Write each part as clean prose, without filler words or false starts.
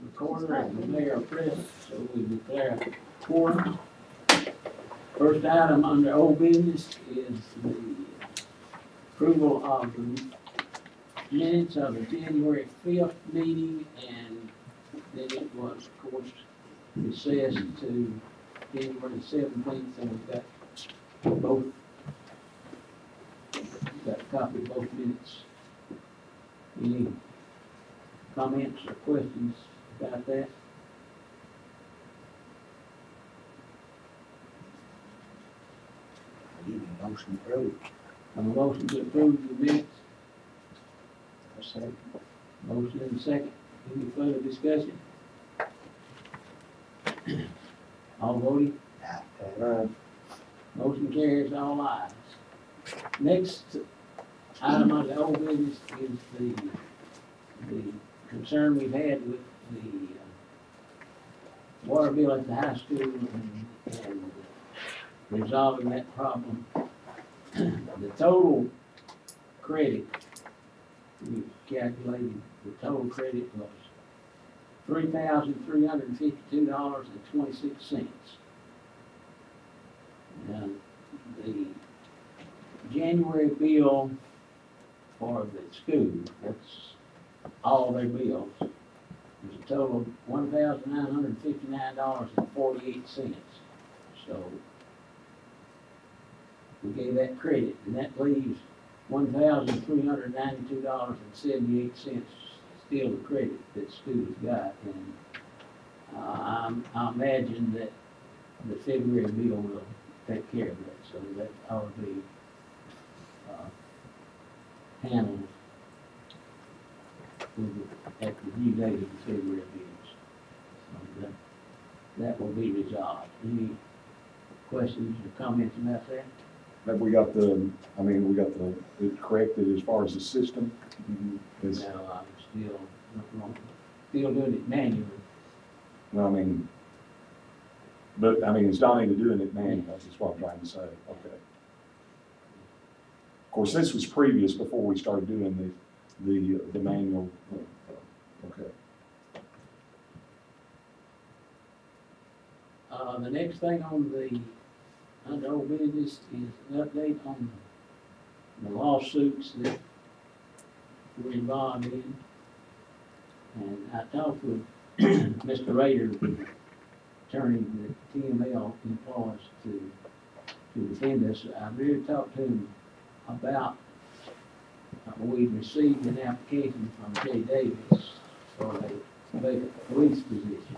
recorder and the mayor are present, so we declare quorum. First item under old business is the approval of the minutes of the January 5th meeting, and then it was, of course, recessed to January 17th, so we've got both, got a copy of both minutes. Any comments or questions about that? I need a motion approved. A motion to approve the minutes. I say. Motion and a second. Any further discussion? All voting? Aye. Motion carries, all ayes. Next item on the old business is the concern we've had with the water bill at the high school and resolving that problem. The total credit, we calculated the total credit was $3,352.26. Now, the January bill for the school, that's all their bills, is a total of $1,959.48. So we gave that credit, and that leaves $1,392.78 still the credit that school's got. And I imagine that the February bill will take care of that, so that ought to be handled at the due date of the February bills. So that will be resolved. Any questions or comments about that? Have we got the, it corrected as far as the system? Is, No, I'm still doing it manually. no, but is Donnie doing it manually? That's what I'm trying to say. Okay. Of course, this was previous before we started doing the manual. Okay. The next thing on the under old business is an update on the lawsuits that we're involved in. And I talked with Mr. Rader, the attorney that TML employs to defend us. I really talked to him about we received an application from Jay Davis for a vacant police position.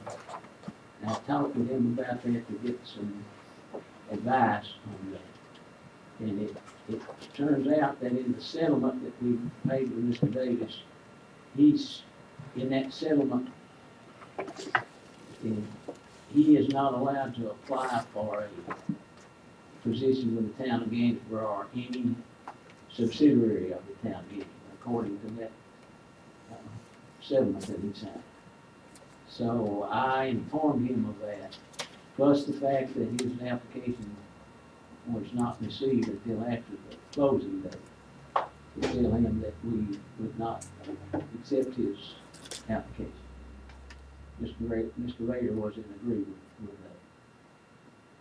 And I talked with him about that to get some advice on that. And it turns out that in the settlement that we made with Mr. Davis, he's in that settlement, and he is not allowed to apply for a position with the town of Gainesboro or any subsidiary of the town of Gainesboro, according to that settlement that he signed. So I informed him of that, plus the fact that his application was not received until after the closing date, to tell him that we would not accept his application. Mr. Rader was in agreement with that.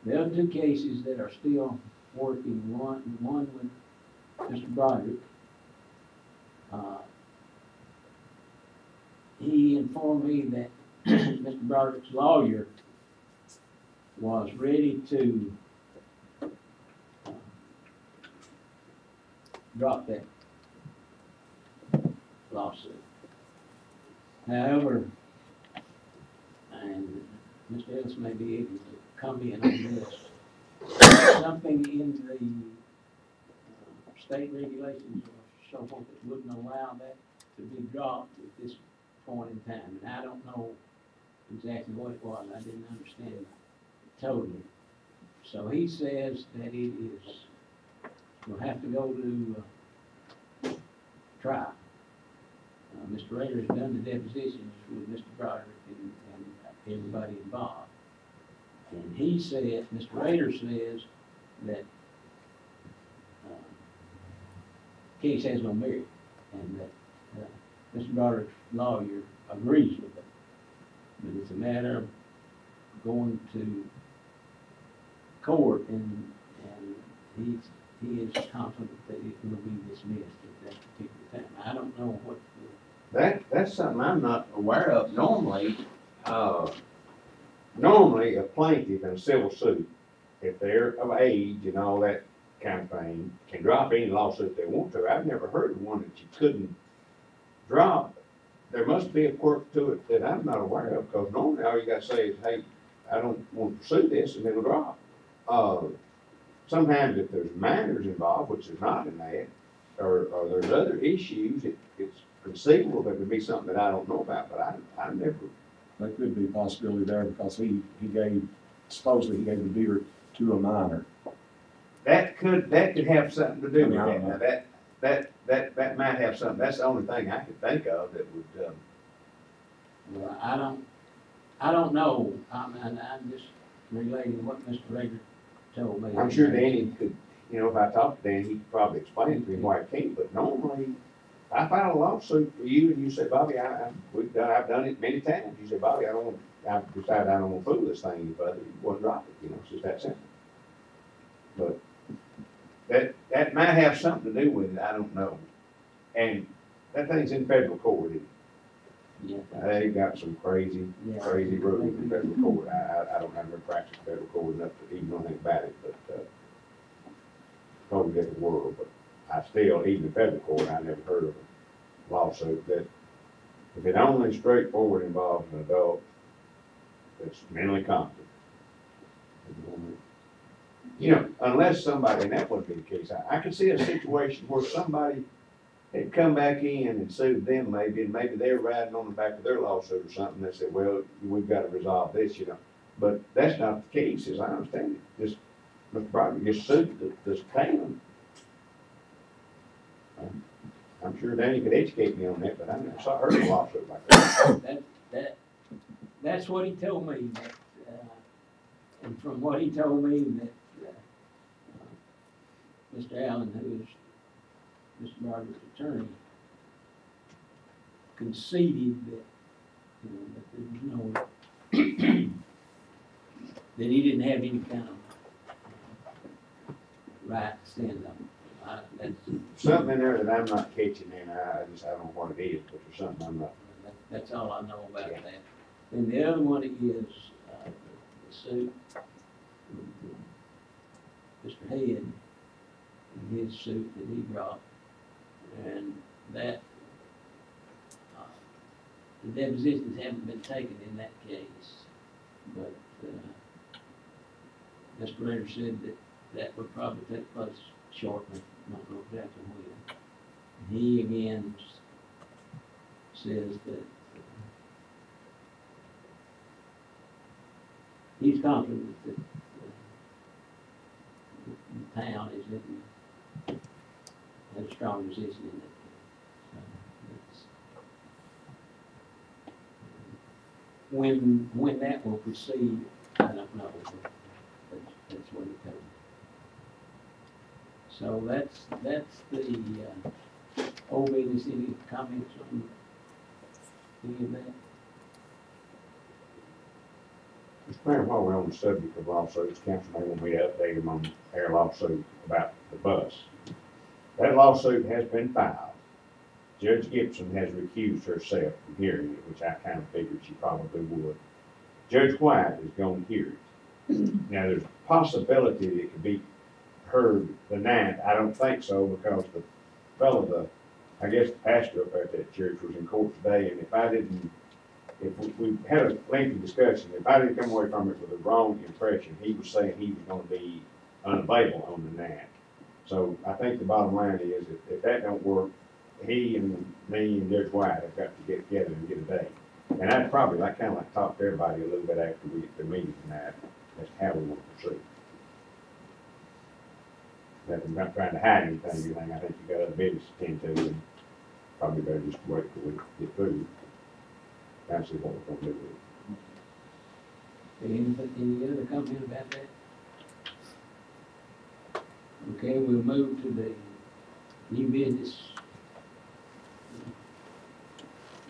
The other two cases that are still working, one with Mr. Broderick, he informed me that Mr. Broderick's lawyer was ready to drop that lawsuit. However, and Mr. Ellis may be able to comment on this, something in the state regulations or so forth that wouldn't allow that to be dropped at this point in time. And I don't know exactly what it was. I didn't understand it totally. So he says that it is, we'll have to go to trial. Mr. Rader has done the depositions with Mr. Broderick and everybody involved. And he said, Mr. Rader says that case has no merit, and that Mr. Broderick's lawyer agrees with it. matter of going to court, and he is confident that it will be dismissed at that particular time. I don't know what That's something I'm not aware of. Normally a plaintiff in a civil suit, if they're of age and all that kind of thing, can drop any lawsuit they want to. I've never heard of one that you couldn't drop. There must be a quirk to it that I'm not aware of, because normally all you gotta say is, hey, I don't want to pursue this, and it'll drop. Sometimes if there's minors involved, which is not in that, or there's other issues, it's conceivable there could be something that I don't know about, but I never. There could be a possibility there, because supposedly he gave the deer to a minor. That could have something to do with I that. don't know. Now, that might have something, that's the only thing I could think of that would, well, I don't know. I'm just relating what Mr. Rager told me. I'm sure Danny could, if I talked to Danny, he could probably explain to me why it can't, but normally, I file a lawsuit for you, and you say, Bobby, I've done it many times. You say, Bobby, I've decided I don't want to fool this thing any further. You want to drop it, it's just that simple. But that might have something to do with it, I don't know. And that thing's in federal court, isn't it? Yeah. They've got some crazy rules in federal court. I don't have ever practiced federal court enough to even know anything about it, but, totally different world, but I still, even in federal court, I never heard of a lawsuit that, if it only straightforward involves an adult that's mentally competent. Unless somebody, and that wouldn't be the case, I could see a situation where somebody had come back in and sued them maybe, and maybe they're riding on the back of their lawsuit or something, they said, well, we've got to resolve this, But that's not the case, as I understand it. Just, Mr. Broderick just sued this town. I'm sure Danny could educate me on that, but I never heard of a lawsuit like that. That's what he told me, that, and from what he told me, that Mr. Allen, who is Mr. Broderick's attorney, conceded that, that there was no, that he didn't have any kind of right to stand up. That's Something in there that I'm not catching, and I don't know what it is, but there's something I'm not. That's all I know about Yeah. that. And the other one is the suit, Mr. Head, and his suit that he brought, and that the depositions haven't been taken in that case, but Mr. Rader said that would probably take place shortly. Not know exactly when. And he again says that he's confident that the town is in a strong position in that case. So when that will proceed, I don't know. That's what he told me. So that's the old business. Any comments on any of that? Mr. Mayor, while we're on the subject of lawsuits, council may want me to update them on their lawsuit about the bus. That lawsuit has been filed. Judge Gibson has recused herself from hearing it, which I kind of figured she probably would. Judge White is going to hear it. Now, there's a possibility that it could be heard the 9th. I don't think so, because the fellow, I guess the pastor up at that church was in court today, and if we had a lengthy discussion, if I didn't come away from it with a wrong impression, he was saying he was going to be unavailable on the 9th. So I think the bottom line is, if that don't work, he and me and Judge White have got to get together and get a date. And I'd probably like talk to everybody a little bit after we get the meeting tonight as to how we want to proceed. That we're not trying to hide anything, I think you got other business to tend to, and probably better just wait till we get through. Kind of see what we're gonna do with it. Any other comment about that? Okay, we'll move to the new business.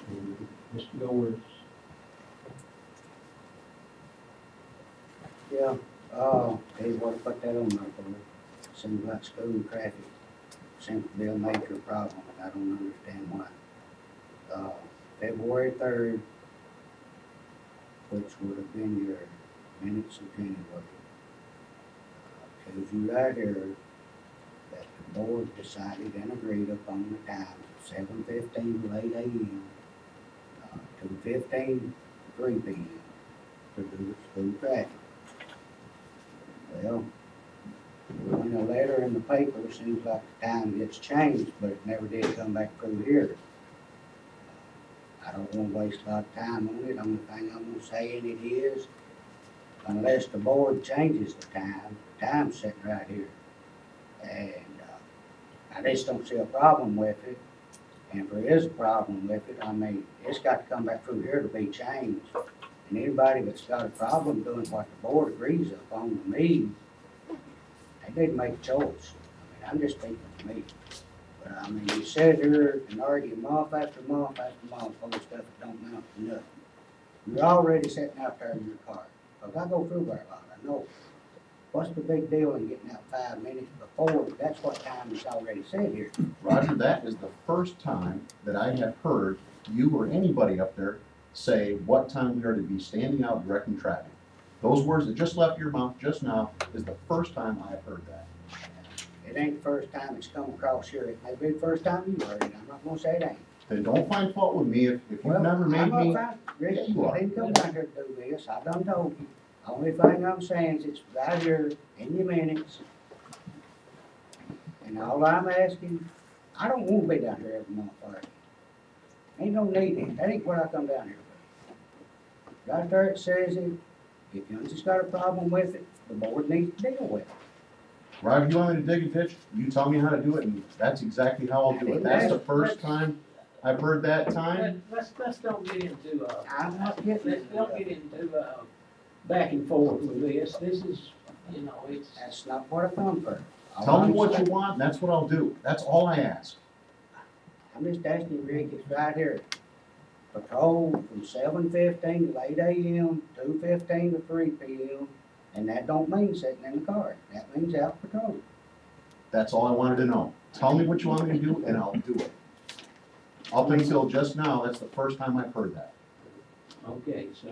And Mr. Goers Yeah, they want to put that on there for me. Seems like school traffic seems to be a major problem, and I don't understand why. February 3rd, which would have been your minutes of January, shows you right here that the board decided and agreed upon the time, 7:15 to 8 a.m., 2:15 to 3 p.m. to do the school traffic. Well, when a letter in the paper seems like the time gets changed, but it never did come back through here. I don't want to waste a lot of time on it. Only thing I'm gonna say in it is, unless the board changes the time's sitting right here. And I just don't see a problem with it. And if there is a problem with it, I mean, it's got to come back through here to be changed. And anybody that's got a problem doing what the board agrees upon to me, they need to make a choice. I mean, I'm just speaking for me. But I mean, you sit here and argue month after month after month over stuff that don't amount to nothing. You're already sitting out there in your car. Because I go through there a lot, I know. What's the big deal in getting out 5 minutes before? That's what time is already said here. Roger, that is the first time that I have heard you or anybody up there say what time we are to be standing out directing traffic. Those words that just left your mouth just now is the first time I have heard that. It ain't the first time it's come across here. It may be the first time you heard it. I'm not gonna say it ain't. Then don't find fault with me if you've Well, never made I'm me. not Rick, Yeah, you are. I didn't come down here to do this. I done told you. Only thing I'm saying is it's right here in your minutes. And all I'm asking, I don't wanna be down here every month, Artie. Ain't no need it. That ain't what I come down here for. Right there it says it. If you just got a problem with it, the board needs to deal with it. Roger, you want me to dig a ditch? You tell me how to do it, and that's exactly how I'll do it. That's the first time I've heard that time. Let's don't get into, I'm not getting let's it. don't get into, back and forth with this. This is, you know, it's. That's not what I come for. Tell me what you want, and that's what I'll do. That's all I ask. I'm just asking you, Rick, it's right here. Patrol from 7:15 to 8 a.m., 2:15 to 3 p.m., and that don't mean sitting in the car. That means out patrolling. That's all I wanted to know. Tell me what you want me to do, and I'll do it. Up until just now, that's the first time I've heard that. Okay, so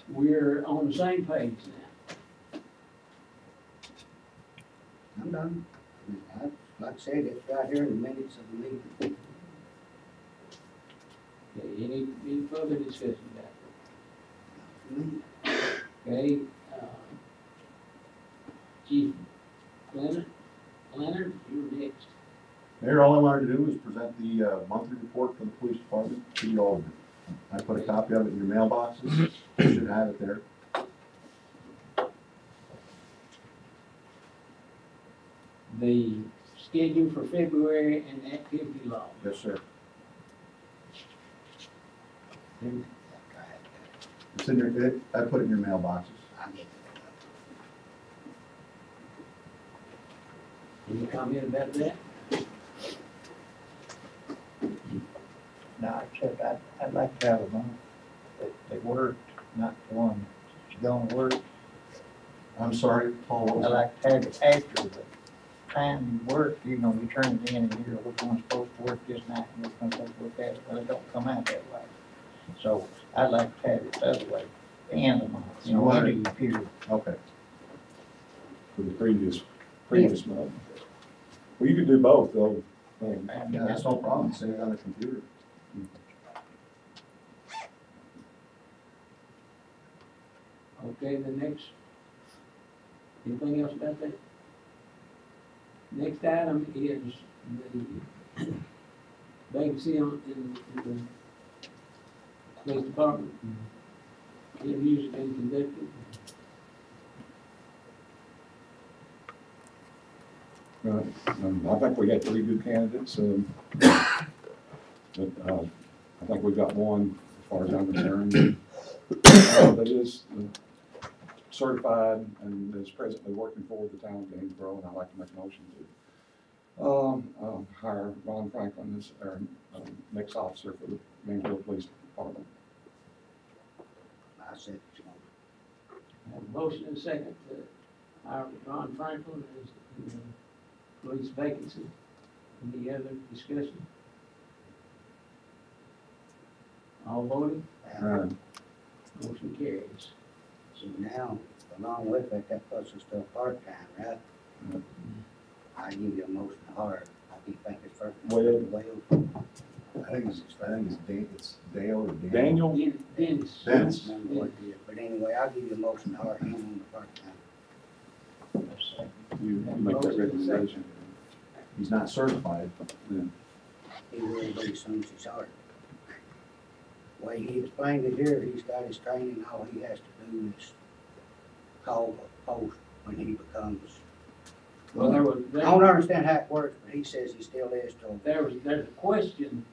we're on the same page now. I'm done. I mean, like I said, it's right here in the minutes of the meeting. Okay, any further discussion about Me. it? Okay, Chief Leonard, you're next. Mayor, all I wanted to do is present the monthly report for the police department to you all. I put a copy of it in your mailboxes. You should have it there. The schedule for February and activity log. Yes, sir. It's in your, I put it in your mailboxes. I'll get it. Any comment about that? No, except I'd like to have a month that worked, not the one that's gonna work. I'm sorry, Paul, what was I that? like to have it after the time you work, you know, you turn it in and hear which one's supposed to work this night and which one's supposed to work that, well, it don't come out that way. So I'd like to have it the other way, the end of the month, you know, end of your period. Okay. For the previous month. Well, you could do both, though. Yeah, that's no problem. Save it on the computer. Okay, the next, anything else about that? Next item is the vacancy in the police department. Interviews have been conducted. I think we got 3 good candidates, but I think we've got one, as far as I'm concerned, that is certified and is presently working for the town of Gainesboro, and I'd like to make a motion to hire Ron Franklin as our next officer for the Gainesboro Police Department. I said, motion and a second to hire Ron Franklin as the police vacancy. Any other discussion? All voting? Motion carries. So now, along with it, that puts us to a part-time, right? I give you a motion to hire. I keep thinking it's first. Well. I think it's Dale or Dan. Daniel? Dennis. Dennis. Remember what it is. But anyway, I'll give you a motion to hire him on the part-time. You make that recommendation. He's not certified. He will be as soon as he's hired. The way he explained it here, he's got his training, all he has to do is call a post when he becomes. Well, I don't understand how it works, but he says he still is till. there's a question,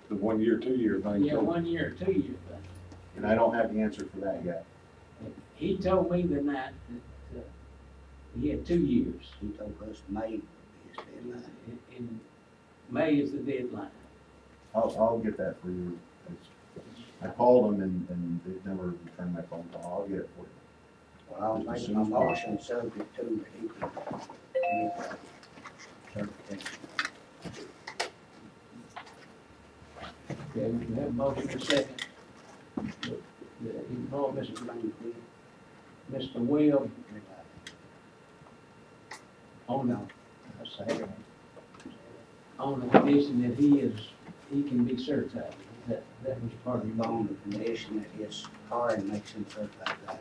The 1 year, 2 year thing. yeah, 1 year or 2 year thing. And I don't have the answer for that yet. He told me the night that, he had 2 years. He told us May would be his deadline. In May is the deadline. I'll get that for you. I called him and they never returned my phone call. I'll get it for you. Well, I'll make my motion subject to that he can get that certification. Okay, we have a motion and a second. He called Mr. Webb on the condition that he can be certified. That was part of the On motion. the condition that his hiring makes him certified. Right?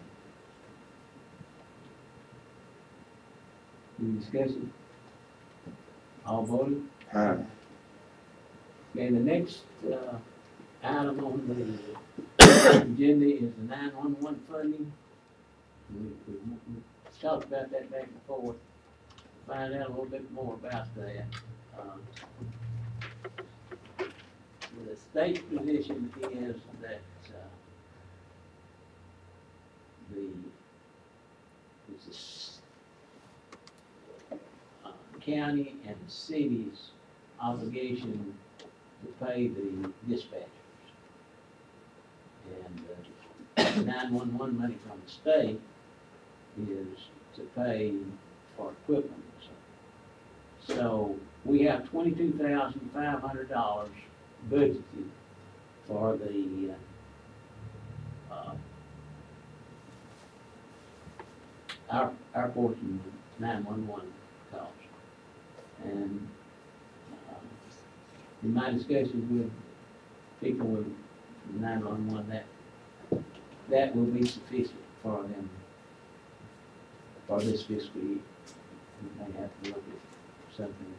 Any discussion? All voted? Aye. Okay, the next, item on the agenda is the 911 funding. We talked about that back and forth, find out a little bit more about that. The state position is that, it's the county and the city's obligation to pay the dispatchers. And 911 money from the state is to pay for equipment. So we have $22,500 budgeted for the, our portion of 911 costs. And in my discussions with people with 911, that will be sufficient for them for this fiscal year. We may have to look at something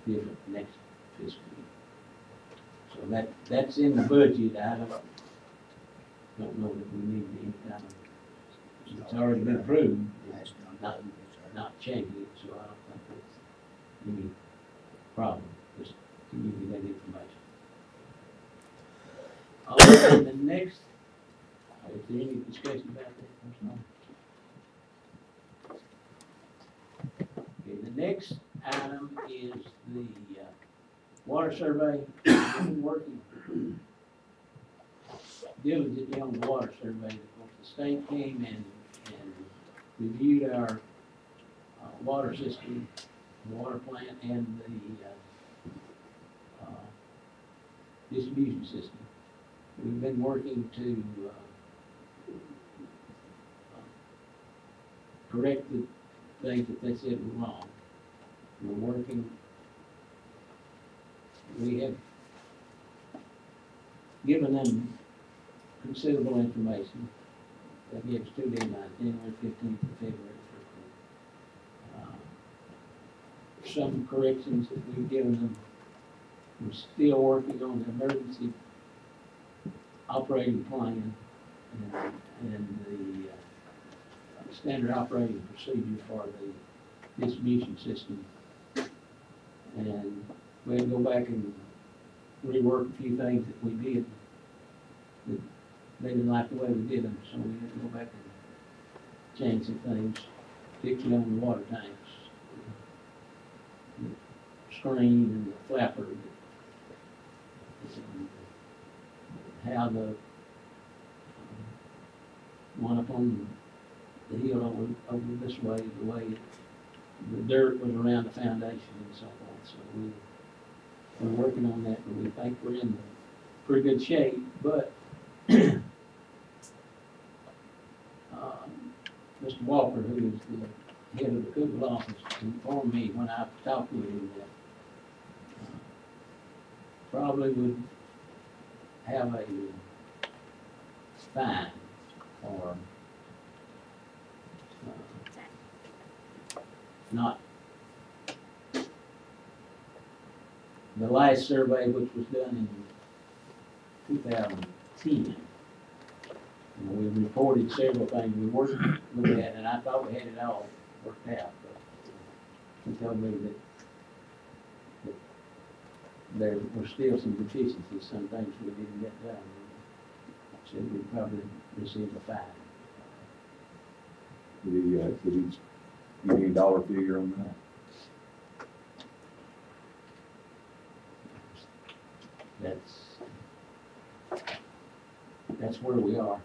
different next fiscal year. So that's in the budget. I don't know that we need any kind of, it's already been approved, That's not, not changing it, so I don't think that's any problem, just to give you that information. The next, is there any discussion about that? Okay, the next item is the water survey. We've been working diligently on the water survey. Of course, the state came and reviewed our water system, water plant, and the distribution system. We've been working to correct the things that they said were wrong. We're working, we have given them considerable information. That gives 2 deadlines, January 15th and February 15th. Some corrections that we've given them. We're still working on the emergency operating plan and the standard operating procedure for the distribution system. And we had to go back and rework a few things that we did that they didn't like the way we did them, so we had to go back and change some things, particularly on the water tanks. The screen and the flapper, and how the one up on the hill over this way, the way the dirt was around the foundation and so on. So we're working on that, but we think we're in pretty good shape. But Mr. Walker, who is the head of the Cookville office, informed me when I talked with him that probably would have a fine or not. The last survey, which was done in 2010, we reported several things we worked with that, and I thought we had it all worked out, but he told me that there were still some deficiencies, some things we didn't get done. So we'd probably receive a fine. Did he give you a dollar figure on that? That's where we are.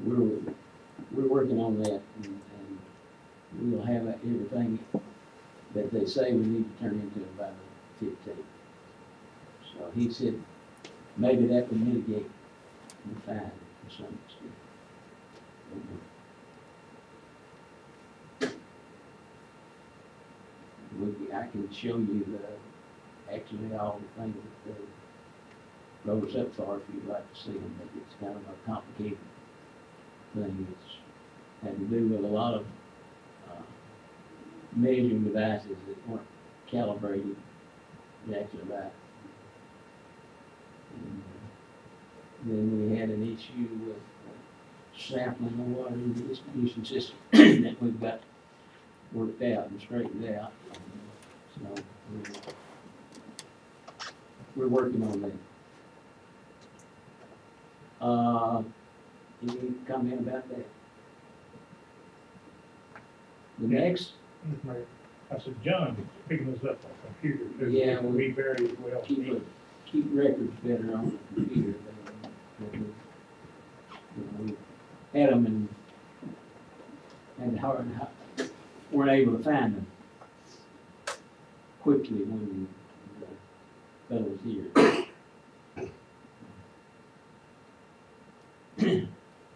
We're working on that, and we'll have everything that they say we need to turn into by the 15th. So he said maybe that would mitigate the fine to some extent. I can show you actually all the things that they wrote us up for if you'd like to see them, but it's kind of a complicated thing. It's had to do with a lot of measuring devices that weren't calibrated exactly right. And then we had an issue with sampling the water in the distribution system that we've got worked out and straightened out. So we're working on that. Any comment about that? The next. I said, John, picking this up on computer, because Yeah, we very well. Keep records better on the computer than we had them and weren't able to find them quickly when the fellow was here.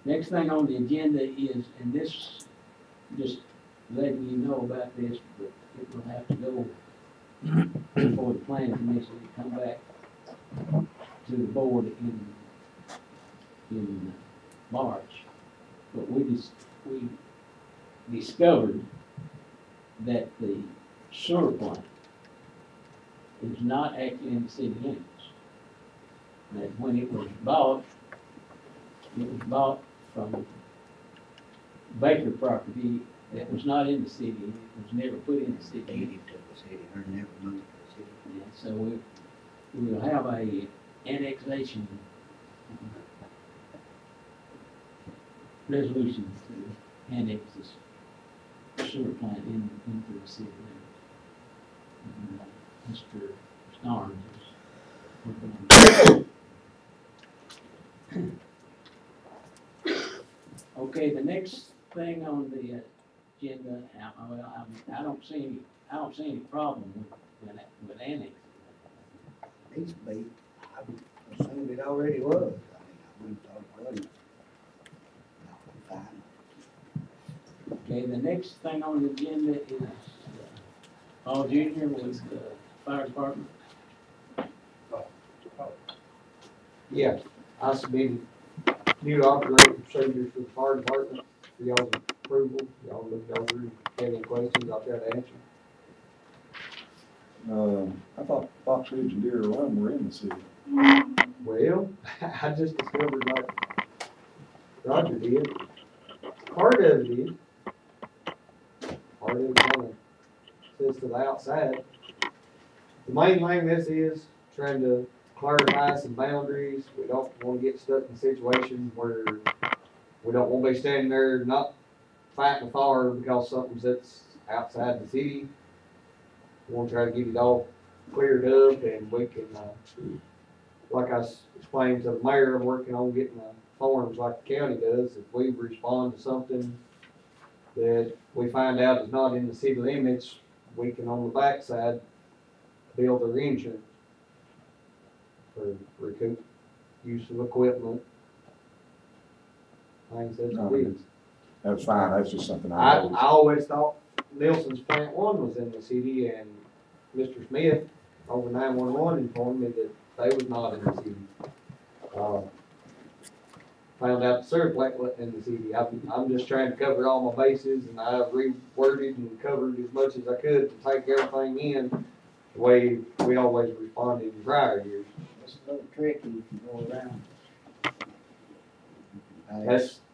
Next thing on the agenda is, and this, just letting you know about this, but it will have to go before the planning commission to come back to the board in March. But we discovered that the sewer plant is not actually in the city limits. That when it was bought from Baker property that was not in the city. It was never put in the city. Deeded to the city, or never moved to the city. Yeah, so we will have a annexation resolution to annex this sewer plant into the city limits. And, Mr. Starnes is working on that. Okay, the next thing on the agenda, I don't see any problem with annexing. Needs to be, I assumed it already was. I mean, I wouldn't thought it wasn't. No, I'm fine. Okay, the next thing on the agenda is Paul Jr. with the fire department. Yeah, I submitted new operating procedures for the fire department for y'all's approval. Y'all looked over, have any questions, I'll try to answer. I thought Fox Ridge and Deer Run were in the city. Well, I just discovered, like Roger did, part of it is, part of it kind of sits to the outside. The main thing this is trying to clarify some boundaries. We don't want to get stuck in situations where we don't want to be standing there not fighting a fire because something that's outside the city. We want to try to get it all cleared up, and we can like I explained to the mayor, I'm working on getting the forms like the county does. If we respond to something that we find out is not in the city limits, we can on the backside bill their insurance for recoup use of equipment. Things such as this. That's fine, that's just something I I always thought Nelson's plant one was in the city, and Mr. Smith over 911 informed me that they was not in the city. Found out the sewer plant wasn't in the city. I'm just trying to cover all my bases, and I reworded and covered as much as I could to take everything in the way we always responded in prior years. It's a little tricky if you go around.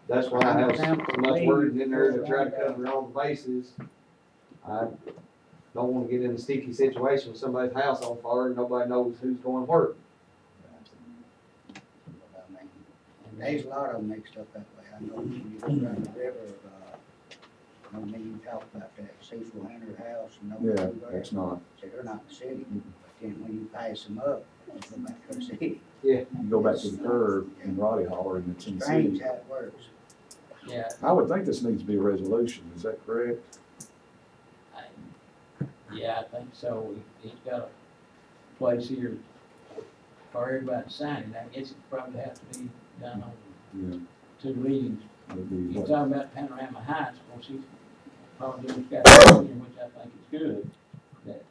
That's why I have so much wording in there to try to cover all the bases. I don't wanna get in a sticky situation with somebody's house on fire and nobody knows who's going where. I mean, and there's a lot of them mixed up that way. I know when you go around the river, I know you talk about that Cecil Hunter house and Yeah, those two that's there. not, So they're not in the city, but then when you pass them up, they go back to the city. you go back to the curve in Roddy Holler and it's in the Strange city. how it works. Yeah, I would think this needs to be a resolution, is that correct? yeah, I think so. He's got a place here for everybody to sign it. I guess it probably has to be done on Yeah. 2 readings. That'd be He's what- talking about Panorama Heights, of course, he's probably got a which I think is good, that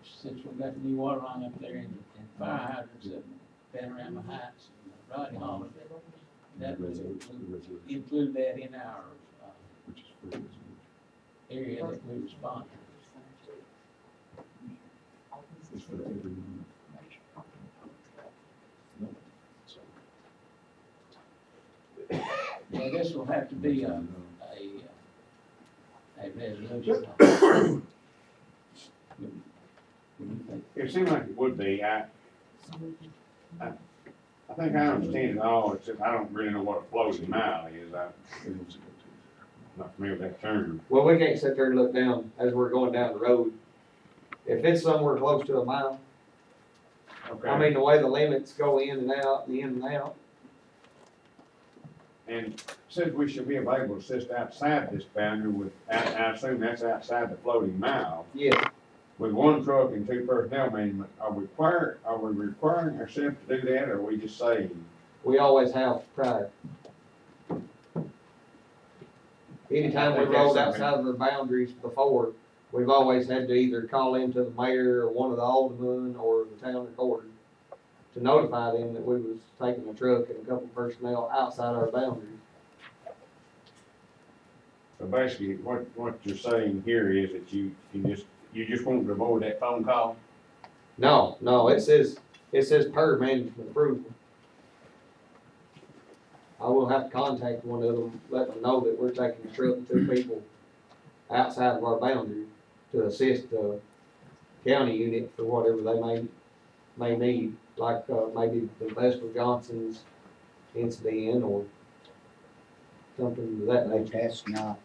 since we've got the new water line up there and fire hydrants at Panorama Heights, and Roddy Hollow, that the would resolution, include that in our which is for the resolution. area that we respond to. It's for everyone. No, so- Yeah, this will have to be a resolution. What do you think? It seems like it would be. I think I understand it all, except I don't really know what a floating mile is. I'm not familiar with that term. Well, we can't sit there and look down as we're going down the road. If it's somewhere close to a mile, I mean, the way the limits go in and out and in and out. And says we should be available to assist outside this boundary with, I assume that's outside the floating mile, Yes, with 1 truck and 2 personnel. I mean, are we requiring ourselves to do that, or are we just saying? we always have prior. Anytime we rolled outside of our boundaries before, we've always had to either call into the mayor or one of the aldermen or the town recorder to notify them that we was taking a truck and a couple personnel outside our boundaries. So basically, what you're saying here is that you just want to avoid that phone call? No, it says per management approval. I will have to contact one of them, let them know that we're taking a truck and 2 people outside of our boundary to assist the county unit for whatever they may need, like, maybe the Vestal Johnson's incident or something of that But nature. that's not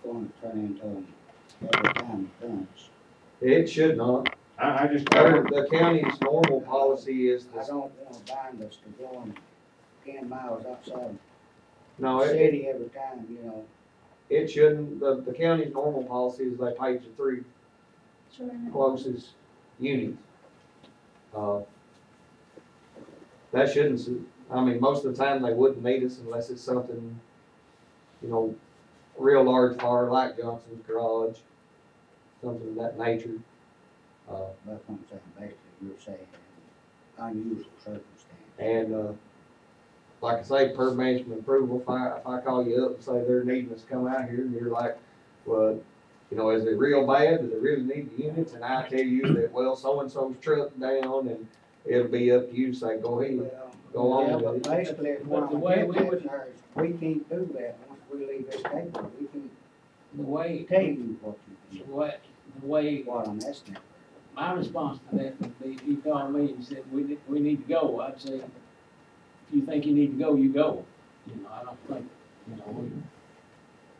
going to turn into every time occurrence. It should not. I just, The county's normal policy is, I don't want to bind us to going 10 miles outside no, the it, city every time, you know. it shouldn't, the county's normal policy is they page the 3 closest units. That shouldn't, I mean, most of the time they wouldn't need us unless it's something, you know, real large fire like Johnson's garage, something of that nature. That's what I'm saying, basically, you're saying unusual circumstance. And, like I say, per management approval, if I call you up and say they're needing us to come out here and you're like, well, you know, is it real bad? Do they really need the units? And I tell you that, well, so-and-so's truck down and it'll be up to you to say, go ahead. Go on Yeah, with but it. basically, But what the I'm way getting we at would- there is, we can't do that once we leave this table. We can't The way, tell you what you can do, the way, what I'm asking for. my response to that would be, if you called me and said, we need to go, I'd say, if you think you need to go, you go. You know, I don't think, you know,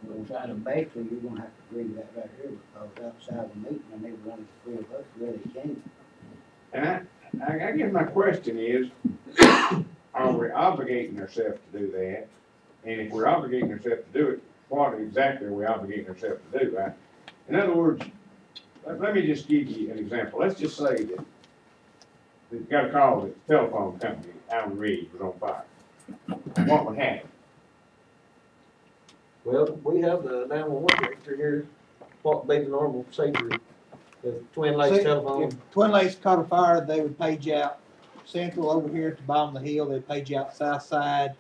we'll try to, Basically, you're gonna have to agree to that right here, because outside the meeting, and every one of the 3 of us really can't. And I guess my question is, are we obligating ourselves to do that? And if we're obligating ourselves to do it, what exactly are we obligating ourselves to do, right? In other words, let me just give you an example. Let's just say that you got a call that the telephone company out on Ridge was on fire. What would happen? Well, we have the 911 director here, what would be the normal procedure? The Twin Lakes See, telephone, If Twin Lakes caught a fire, they would page out central over here at the bottom of the hill, they'd page out south side,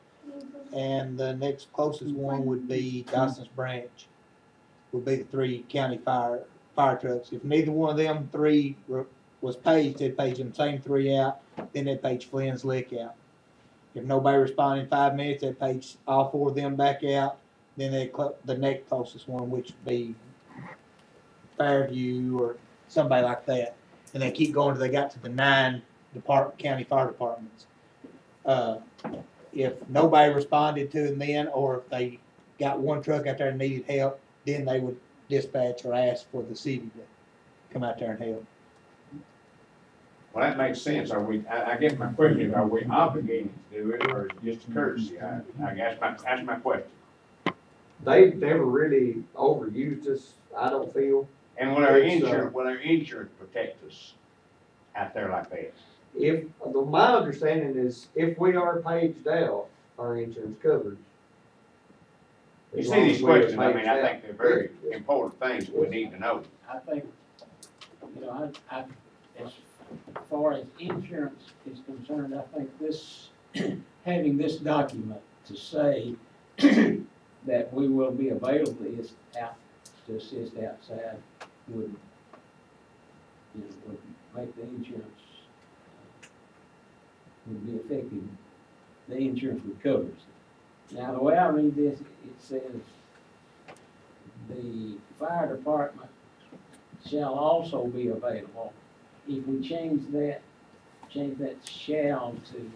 and the next closest one would be Dawson's Branch, would be the 3 county fire trucks. If neither one of them 3 was paged, they'd page them same 3 out, then they'd page Flynn's Lick out. If nobody responded in 5 minutes, they'd page all 4 of them back out, then the next closest one, which would be Fairview or somebody like that. And they keep going till they got to the 9 county fire departments. If nobody responded to them then, or if they got one truck out there and needed help, then they would dispatch or ask for the city to come out there and help. Well, that makes sense. I guess my question is, are we obligated to do it, or is it just a courtesy? I guess that's my question. they've never really overused us, I don't feel. And will our insurance protect us out there like that? If, my understanding is if we are paged out, our insurance covers. You As see long these as we are questions, I mean, paged I out. think they're very important things we need to know. I think, as far as insurance is concerned, I think this, having this document to say that we will be available to assist outside would make the insurance, would be effective. The insurance would cover us. Now, the way I read this, it says, the fire department shall also be available. If we change that shall to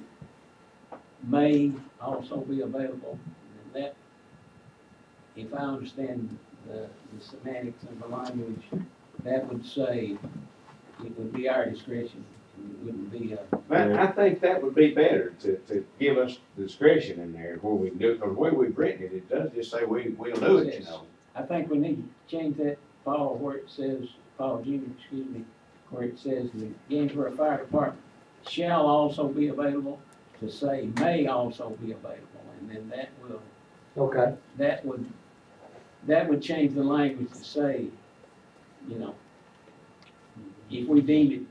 may also be available, then that, if I understand the semantics of the language, that would say it would be our discretion. It wouldn't be But I think that would be better to give us discretion in there where we can do it, because the way we've written it, it does just say we'll do it, you know. I think we need to change that, Paul, where it says, Paul Jr., excuse me, where it says the Gainesboro Fire Department shall also be available, to say may also be available, and then that will, Okay. that would change the language to say, if we deem it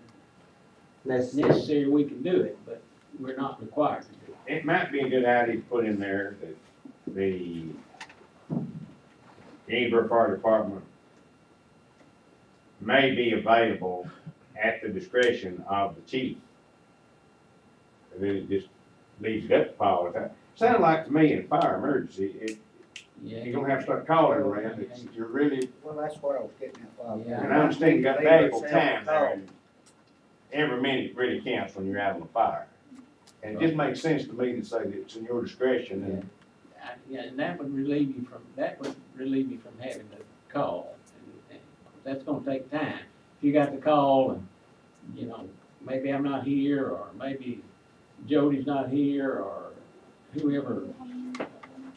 necessary, we can do it, but we're not required to do it. It might be a good idea to put in there that the Gainesboro Fire Department may be available at the discretion of the chief. And then it just leaves it up to Paul. Sounded like to me in a fire emergency, you're gonna have to start calling around, you're really, Well, that's what I was getting at, Bob. Yeah. and I understand you got valuable time there, and every minute really counts when you're out on the fire. And it just makes sense to me to say that it's in your discretion, and And that would relieve you from having to call, and that's gonna take time. If you got to call and, maybe I'm not here, or maybe Jody's not here, or whoever.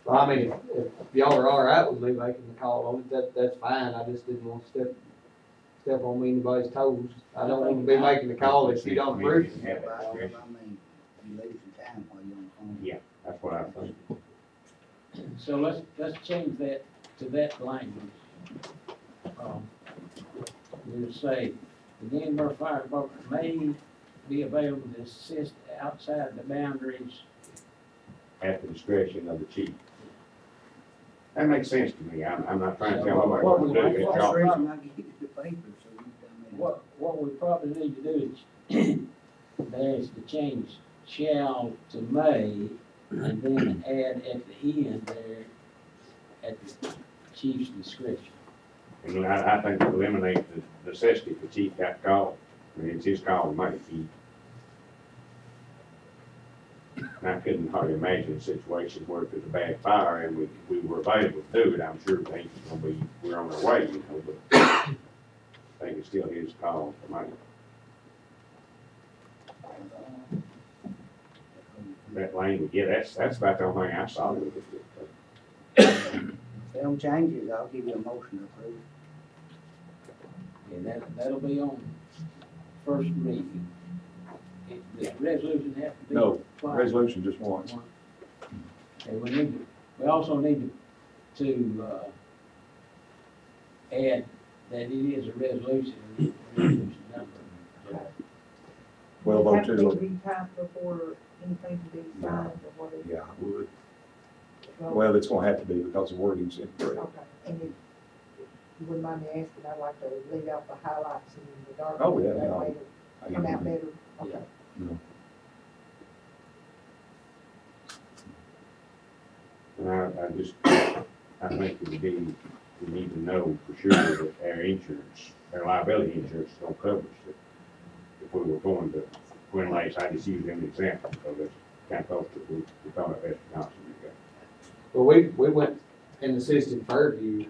Well, I mean, if y'all are all right with me making the call on it, that's fine. I just didn't want to step on anybody's toes. I don't want to be making the call if you don't approve. have that I discretion. mean, you lose your time while you're on the phone. Yeah, that's what I think. So let's change that to that language. We'll say, the Gainesboro Fire Department may be available to assist outside the boundaries. At the discretion of the chief. That makes sense to me. I'm not trying to tell nobody What what we to do. like- It's That's the y'all. reason I get it to paper, so you come in. What we probably need to do is, there is to change shall to may, and then add at the end there, at the chief's discretion. And I think to eliminate the necessity for chief got to call. I mean, it's his call to make. I couldn't hardly imagine a situation where if there's a bad fire and we were available to do it, I'm sure we're on our way, but I think it's still his call to make. That language, yeah, that's about the only thing I saw with it. If they don't change it, I'll give you a motion to approve. And that'll be on first reading. Does the resolution have to be? No, twice? resolution just once. One. Okay, we also need to add that it is a resolution number. 1202. Does it have to be retyped before anything can be signed or what is it? Yeah, I would. Well, it's gonna have to be because the wording's incorrect. Okay, and if you wouldn't mind me asking, I'd like to leave out the highlights and the dark. Oh, yeah, That no. way it'll come out better, okay. No. And I think we need to know for sure that our insurance, our liability insurance is gonna cover us. If we were going to Twin Lakes, I just use them as an example, because it's kind of close to, we thought of that constantly. Well, we went and assisted Fairview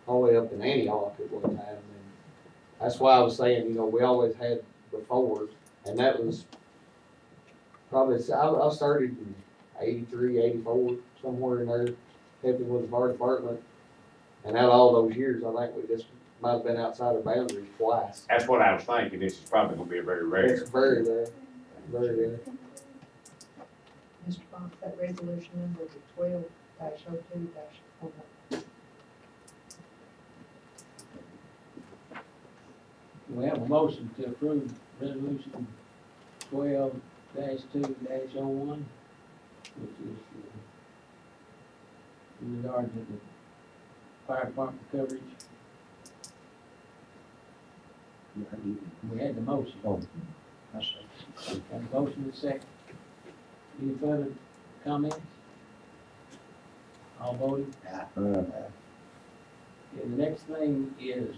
all the way up in Antioch at one time, and that's why I was saying, you know, we always had before, and that was probably, I started in 83, 84, somewhere in there, helping with the fire department. And out of all those years, I think we just might have been outside of boundaries twice. That's what I was thinking, this is probably gonna be a very rare. It's very rare, very rare. Mr. Fox, that resolution number is 12-02-01. We have a motion to approve resolution 12-2-01, which is in regard to the fire department coverage. We had the motion. Oh. I see. Got a motion and a second. Any further comments? All voted? Uh, Okay, the next thing is,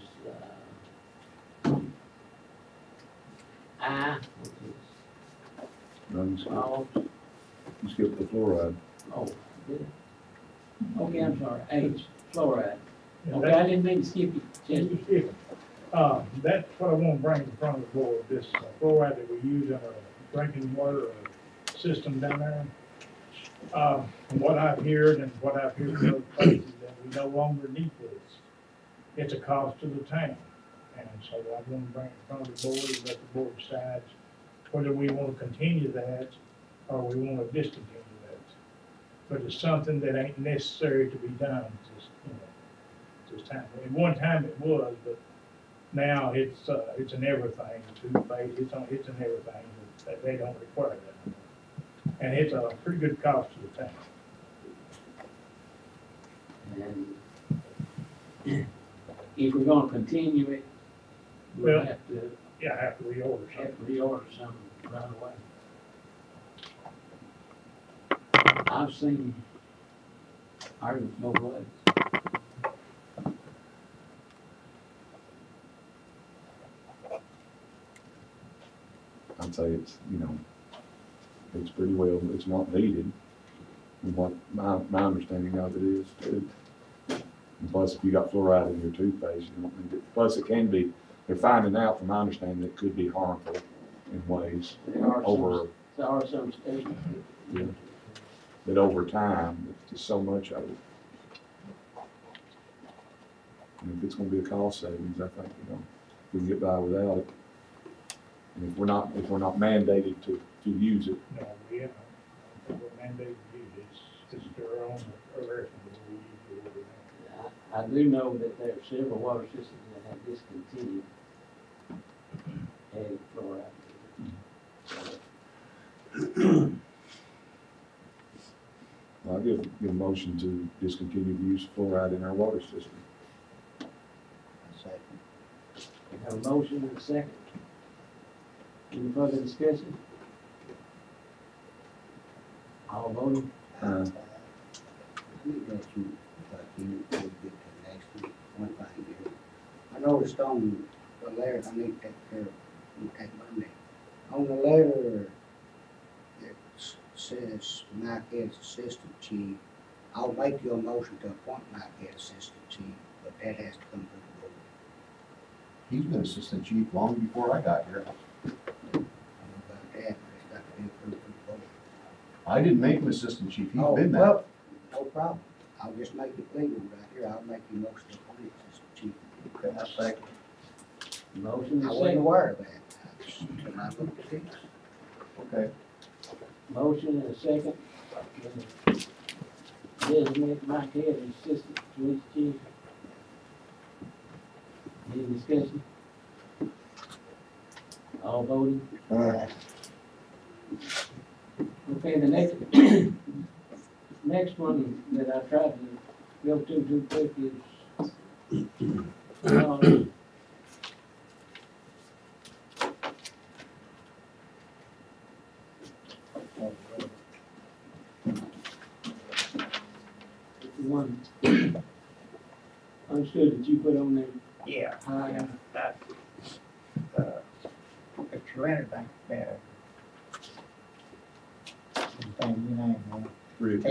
I, which is no, you followed. skip the fluoride. Oh, did I? Okay, I'm sorry, H, fluoride. Yeah, Okay, I didn't mean to skip you, Chester. That's what I want to bring in front of the board, this fluoride that we use in our drinking water system down there. From what I've heard and what I've heard from other places, that we no longer need this. It's a cost to the town. And so I want to bring it in front of the board and let the board decide whether we want to continue that or we want to discontinue that. But it's something that ain't necessary to be done this time. At one time it was, but now it's an everything, toothpaste, it's an everything, that they don't require that. And it's a pretty good cost to the town. And if we're gonna continue it, we'll Well, have to, Yeah, I have to reorder something. reorder something right away. I've seen ours with no blood. I'd say it's, it's pretty well, it's not needed. And what my understanding of it is too. And plus, if you got fluoride in your toothpaste, you don't need it. Plus, it can be, they're finding out, from my understanding, it could be harmful in ways There are some states. that over time, it's just so much of it. And if it's gonna be a cost savings, I think, we can get by without it. And if we're not mandated to use it, No, we haven't. We're mandated to use it. It's just our own, our version that we use it over there. I do know that there are several water systems that have discontinued adding fluoride. I'll give a motion to discontinue the use of fluoride in our water system. Second. We have a motion and a second. Any further discussion? All voting? Let me let you, you get to the next one, one thing here. I noticed on the letter, I need to take care of, take Monday. On the letter, it says Mike as assistant chief. I'll make you a motion to appoint Mike as assistant chief, but that has to come to the board. He's been assistant chief long before I got here. I don't know about that, I didn't make him assistant chief, he's Oh, been that. well, no problem. I'll just make it legal right here. I'll make you most of the appointed assistant chief. Okay, I second. Motion I and wasn't second. aware of that. Until I looked at this. Okay. Motion and a second. Designate Mike Head as assistant police chief. Any discussion? All voting? Okay, the next, next one that I tried to go to too quick is, one understood that you put on there Yeah. high. That, if you anything better. Anything you name, man. Rick,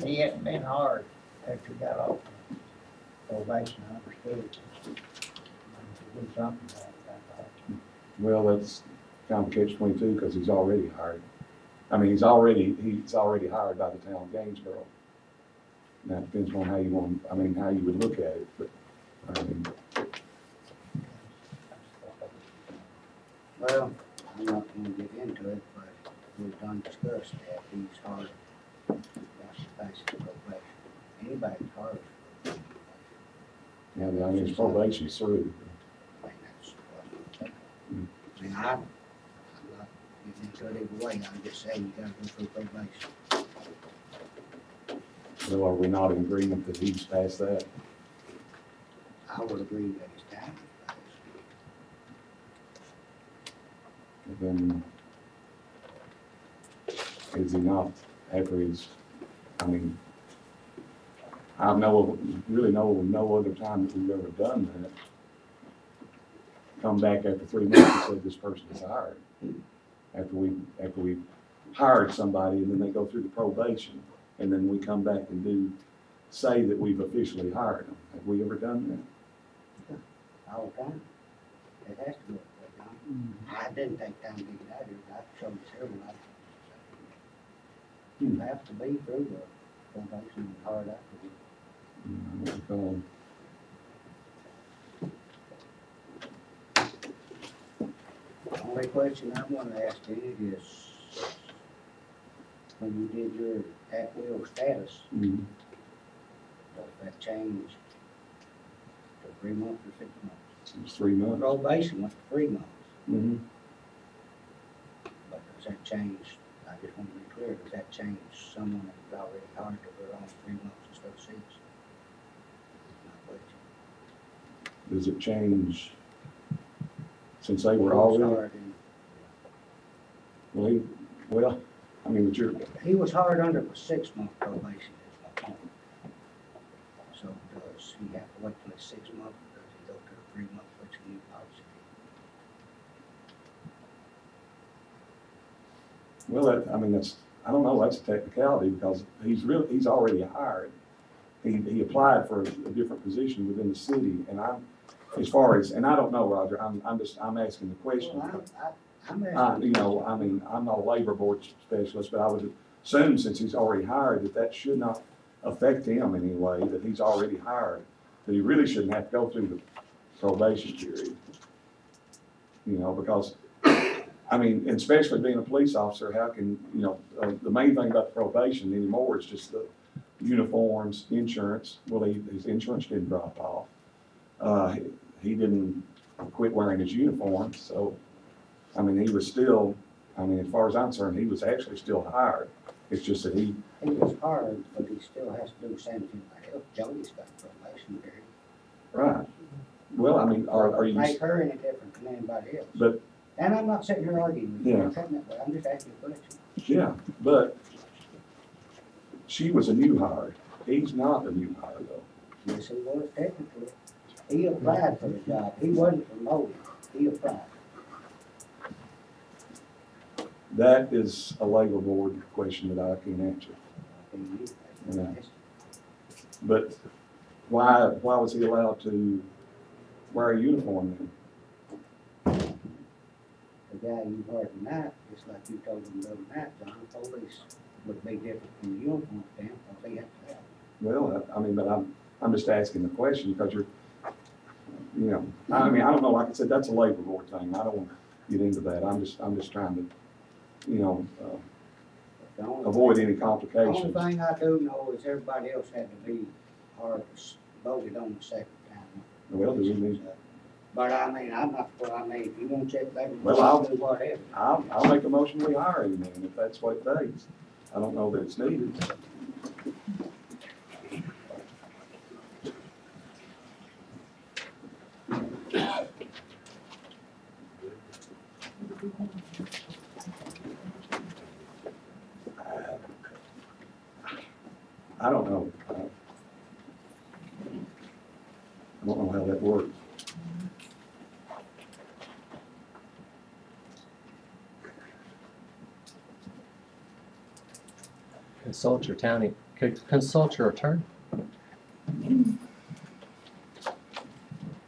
He hadn't been hard after he got off probation, I understood. Do something about it, I thought. well, that's kind of catch-22, because he's already hired. I mean, he's already hired by the town of Gainesboro. Now, it depends on how you want, I mean, how you would look at it, but, I mean, Well, I'm not gonna get into it, but we've done discussed that he's hard. That's the basic probation. Anybody's hard. yeah, I mean, his probation's through. I mean, that's what I mean, I'm not getting into it either way. I'm just saying you gotta go through probation. Well, are we not in agreement that he's passed that? I would agree that his time is Then, is he not after his, I mean, I really know of no other time that we've ever done that. Come back after 3 months and said this person is hired. After we hired somebody and then they go through the probation and then we come back and say that we've officially hired them. Have we ever done that? all the time. It has to go that time. I didn't take time to get it out here, but I showed you several of them. You have to be through the probation and hard afterwards. I don't recall. The only question I want to ask you is, when you did your at-will status, Mhm. does that change to 3 months or 6 months? It was 3 months. Probation went to 3 months, Mhm. but does that change, I just want to be clear, does that change someone that was already hired to go on 3 months instead of 6? My question. Does it change since they were He was already, hired in- well, I mean, but you're, He was hired under a 6-month probation, is my point. So does he have to wait till it's 6 months, or does he go to the 3 months, which a new policy? well, I mean, I don't know, that's a technicality because he's already hired. He applied for a different position within the city and and I don't know, Roger, I'm asking the question. Well, I'm You asking. know, I mean, I'm not a labor board specialist, but I would assume since he's already hired that should not affect him in any way, that he's already hired, that he really shouldn't have to go through the probation period. You know, because, I mean, and especially being a police officer, how can, you know, the main thing about the probation anymore is just the uniforms, insurance. Well, his insurance didn't drop off. He didn't quit wearing his uniform, so, I mean, he was still, I mean, as far as I'm concerned, he was actually still hired. It's just that he was hired, but he still has to do the same thing like else. Jody's got probation period. right. Well, I mean, are you, Make her any different than anybody else. but, And I'm not sitting here arguing with you, Yeah. I'm saying that way. I'm just asking a question. yeah, but she was a new hire. He's not a new hire though. Yes, he was technically. He applied for the job. He wasn't promoted. He applied. That is a labor board question that I can't answer. Yeah. But why was he allowed to wear a uniform then? The guy you hired tonight, just like you told him the other night, John, police would be different from the uniform stamp, because he had to have. Well, I mean, but I'm just asking the question because you're, you know, I mean, I don't know, like I said, that's a labor board thing. I don't want to get into that. I'm just trying to, you know, The only avoid thing- any The only complications. thing I do know is everybody else had to be voted on the second time. Well, do we need, But I mean, I'm not, well, I mean, if you want to check labor, Well, I'll- do whatever. I'll make a motion we hire him then, if that's what it takes. I don't know that it's needed. I don't know. I don't know how that works. Consult your consult your attorney.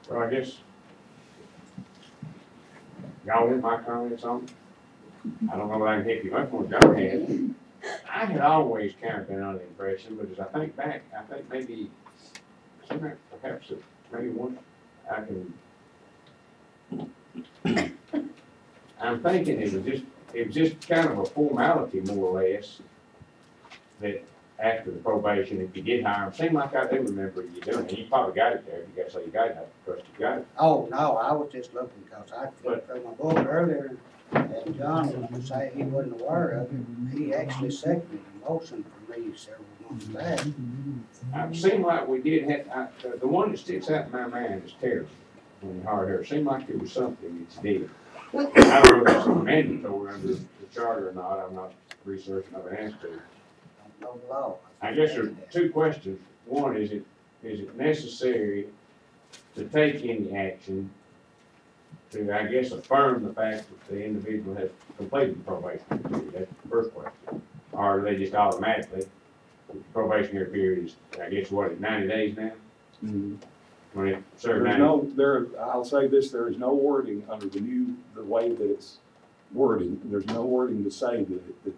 Well, I guess y'all want my comments on it? I don't know that I can help you much more than John had. I had always kind of been under the impression, but as I think back, I think maybe, perhaps, maybe once I can, I'm thinking it was just kind of a formality more or less, that after the probation, if you did hire him, seemed like I do remember you doing it. You probably got it there. If you got to say you got it, I trust you got it. Oh, no, I was just looking, because I flipped through my book earlier, and John was to say he wasn't aware of it. He actually seconded the motion for me several months back. It seemed like we did have, the one that sticks out in my mind is Terry, when you hired her. It seemed like there was something that you did. I don't know if it's mandatory under the charter or not. I'm not researching, I've asked to. Don't know the law. I guess there are two questions. One, is it necessary to take any action to, I guess, affirm the fact that the individual has completed the probation period? That's the first question. Or do they just automatically, the probationary period is, I guess, what, 90 days now? Mhm. When it served There's 90? I'll say this, there is no wording under the way that it's worded. There's no wording to say that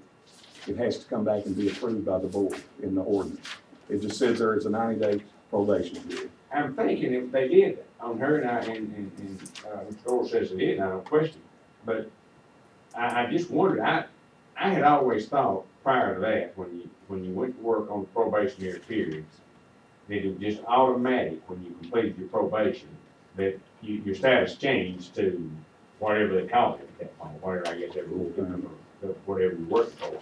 it has to come back and be approved by the board in the ordinance. It just says there is a 90-day probation period. I'm thinking if they did on her and Mr. Gore says they did, and I don't question it. But I just wondered, I had always thought prior to that, when you went to work on the probationary period, that it was just automatic when you completed your probation, that your status changed to whatever they call it at that point, whatever, I guess, whatever you're working for.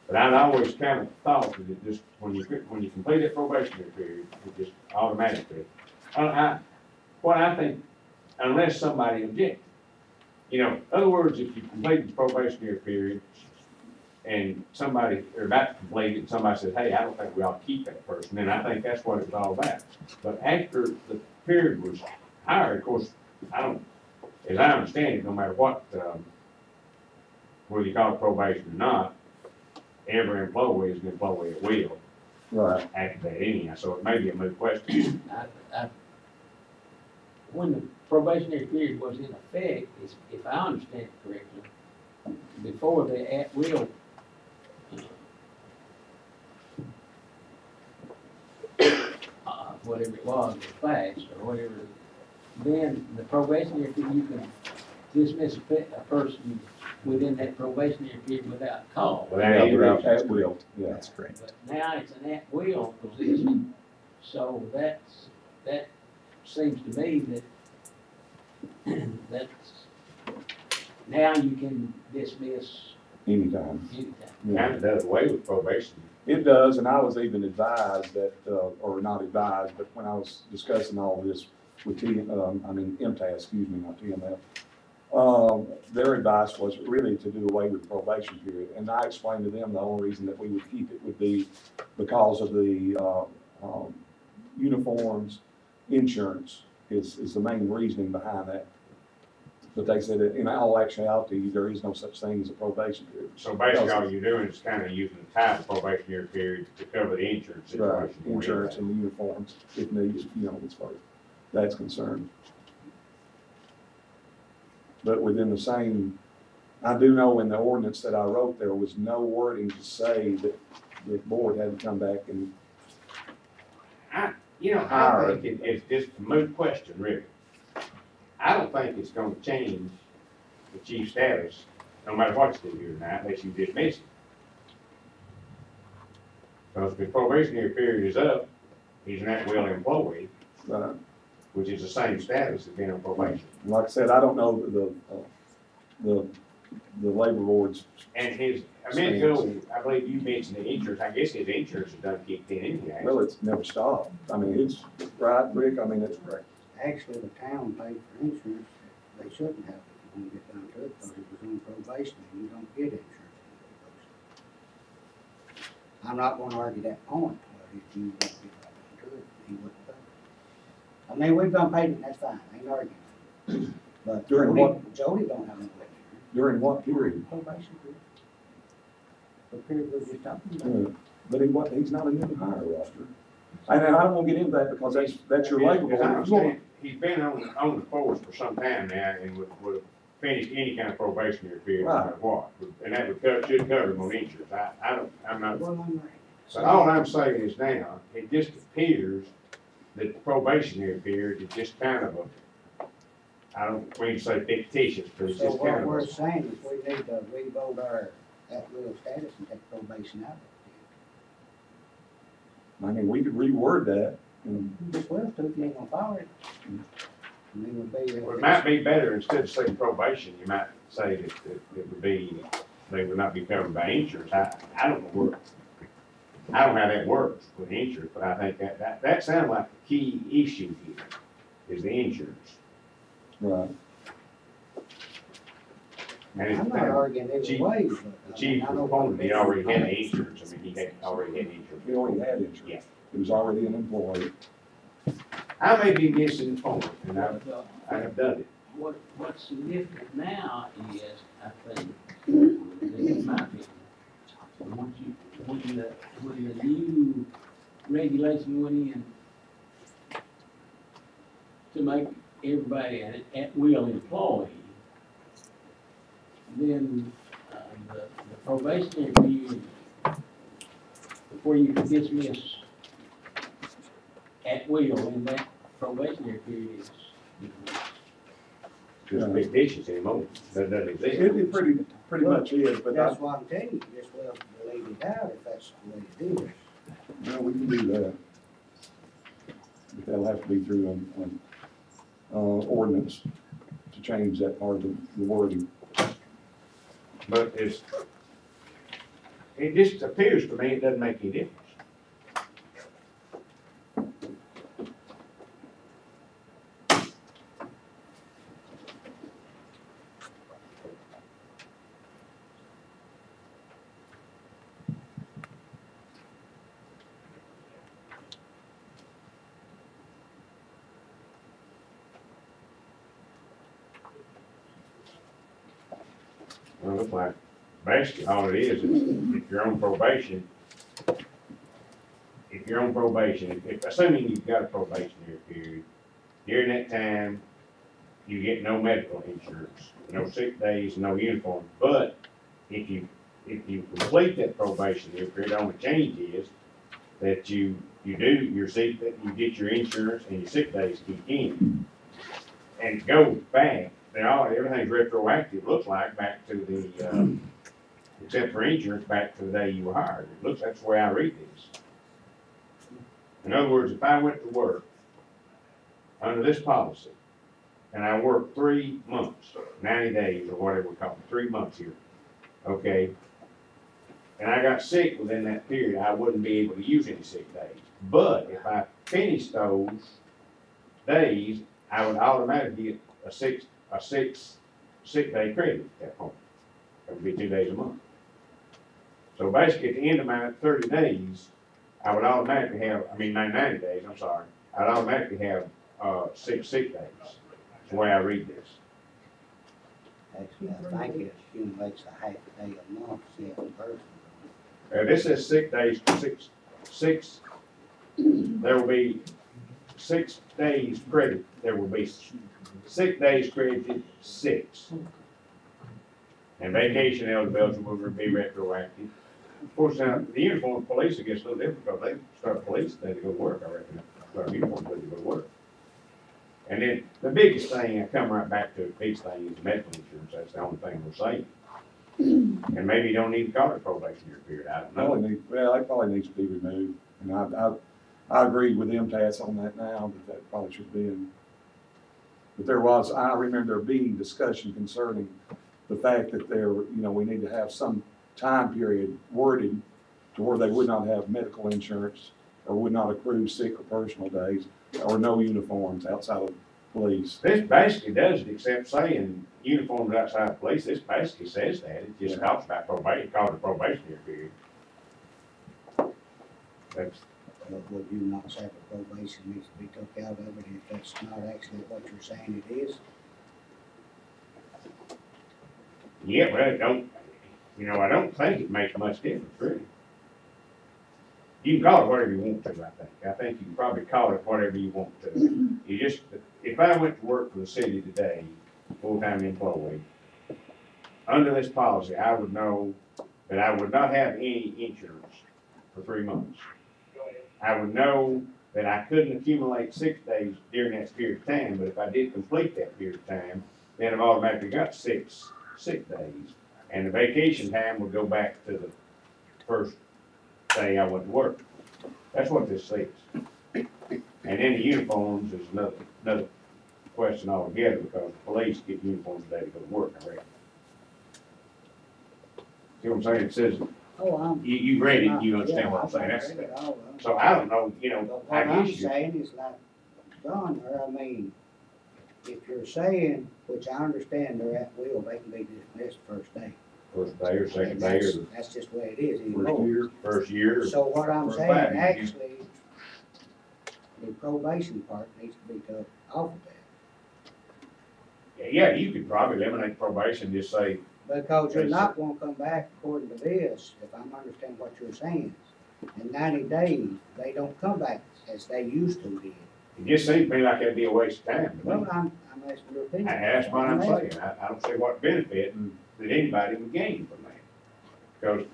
But I'd always kind of thought that it just, when you complete that probationary period, it just automatically. What I think, unless somebody objects. You know, in other words, if you complete the probationary period and somebody, or about to complete it, and somebody says, hey, I don't think we ought to keep that person, then I think that's what it was all about. But after the period was hired, of course, as I understand it, no matter what, whether you call it probation or not, every employee is an employee at will. Right. After that anyhow, so it may be a moot question. When the probationary period was in effect, if I understand it correctly, before the at-will whatever it was passed, or whatever, then the probationary period, you can dismiss a person within that probationary period without cause. Without any reason. At will, yeah. That's correct. But now it's an at-will position, so that seems to me that now you can dismiss Anytime. anytime. Yeah. Kind of does away with probation. It does, and I was even advised that, or not advised, but when I was discussing all this with MTAS, excuse me, not TMF, their advice was really to do away with the probation period. And I explained to them the only reason that we would keep it would be because of the uniforms, insurance is the main reasoning behind that. But they said that in all actuality, there is no such thing as a probation period. So basically, all you're doing is kind of using the title probationary period to cover the insurance Right, situation. insurance and uniforms, if needed, as far as that's concerned. But within the same I do know in the ordinance that I wrote, there was no wording to say that the board had to come back and, I think it's just a moot question, really. I don't think it's gonna change the chief's status, no matter what you do here tonight, unless you dismiss him. Because if the probationary period is up, he's an at-will employee, which is the same status as being on probation. like I said, I don't know the labor board's. And a minute ago, I believe you mentioned the insurance, I guess his insurance is done kicked in anyway. Well, it's never stopped. I mean, it's right, Rick, I mean, it's correct. Actually, the town paid for insurance, they shouldn't have if you want to get down to it, because it was on probation, and you don't get insurance on probation. I'm not gonna argue that point, but if you want to get right down to it, he wouldn't pay. I mean, we've done payment, that's fine, ain't arguing. But During what? Jody don't have no insurance. During what period? Probation period. The period we're just talking about. But he's not a new hire roster. And I don't want to get into that because that's your labor Because I board. understand, he's been on the force for some time now and would have finished any kind of probationary period, no matter what. And that should cover him on insurance. I'm not, but all I'm saying is now, it just appears that the probationary period is just kind of I don't mean to say fictitious, but it's So just what kind we're of saying is we need to revote our at-will status and take probation out. I mean, we could reword that. And You just will too, if you ain't gonna follow it. I mean, Well, it might be better, instead of saying probation, you might say that it would be, they would not be covered by insurance. I don't know I don't know how that works with insurance, but I think that sounds like the key issue here, is the insurance. Right. And it's I'm not arguing chief- either way, but. The chief proponent, he already had the insurance, I mean, he had already had insurance. He already had insurance. Yeah. He was already an employee. I may be misinformed, and I have done it. What's significant now is, I think, in my opinion, when the new regulation went in to make everybody an at-will employee, then the probationary period, before you can dismiss at will, and that probationary period is, It's fictitious anymore, that doesn't exist. It pretty much is, but That's why I'm telling you, just well leave it out if that's the way it is. we can do that. But that'll have to be through an ordinance to change that part of the wording. But it just appears to me it doesn't make any difference. Well, it looks like basically all it is if you're on probation, if assuming you've got a probationary period, during that time, you get no medical insurance, no sick days, no uniform. But if you complete that probationary period, the only change is that you get your insurance and your sick days kick in. And it goes back, everything's retroactive, looks like, back to the, except for insurance, back to the day you were hired. That's the way I read this. In other words, if I went to work under this policy, and I worked 3 months, 90 days, or whatever we call it, 3 months here, okay, and I got sick within that period, I wouldn't be able to use any sick days. But if I finished those days, I would automatically get a six sick day credit at that point. That would be 2 days a month. So basically, at the end of my 30 days, I would automatically have, 90 days, I'm sorry, I'd automatically have 6 sick days. That's the way I read this. Actually, I think it accumulates a half a day a month, see if a person. This says sick days, six, there will be 6 days credit, there will be sick days credited 6. And vacation eligibility would be retroactive. Of course, now, the uniform police, it gets a little different, because they start police, they go to work, I reckon, start uniform, they go to work. And then, the biggest thing, I come right back to the biggest thing, is medical insurance, that's the only thing we're saying. And maybe you don't need to call it probationary period, I don't know. Well, that probably needs to be removed, and I agree with them, Tats, on that now, that probably should be in. But I remember there being discussion concerning the fact that we need to have some time period worded to where they would not have medical insurance or would not accrue sick or personal days or no uniforms outside of police. This basically does it, except saying uniforms outside of police, this basically says that, it just talks about probation, called a probationary period. That's, But would you not say the probation needs to be took out of it if that's not actually what you're saying it is? yeah, well, it don't, I don't think it makes much difference, really. You can call it whatever you want to, I think. I think you can probably call it whatever you want to. You just, if I went to work for the city today, full-time employee, under this policy, I would know that I would not have any insurance for 3 months. I would know that I couldn't accumulate 6 days during that period of time, but if I did complete that period of time, then I've automatically got 6 sick days. And the vacation time would go back to the first day I went to work. That's what this says. And then the uniforms is another question altogether, because the police get uniforms today to go to work, I reckon. See what I'm saying? It says, Oh, you read it, you understand what I'm saying. That's, so I don't know, But what I'm saying is like, John, I mean, if you're saying, which I understand they're at will, they can be dismissed first day. First day or second And day or that's just the way it is. first year. So what I'm first saying, 5 years. actually, the probation part needs to be took off of that. Yeah, you could probably eliminate probation, just say, Because you're not gonna come back according to this, if I'm understanding what you're saying. In 90 days, they don't come back as they used to be. it just seems to me like that'd be a waste of time to me. Well, I'm asking your opinion. That's what I'm saying. I don't see what benefit that anybody would gain from that. Because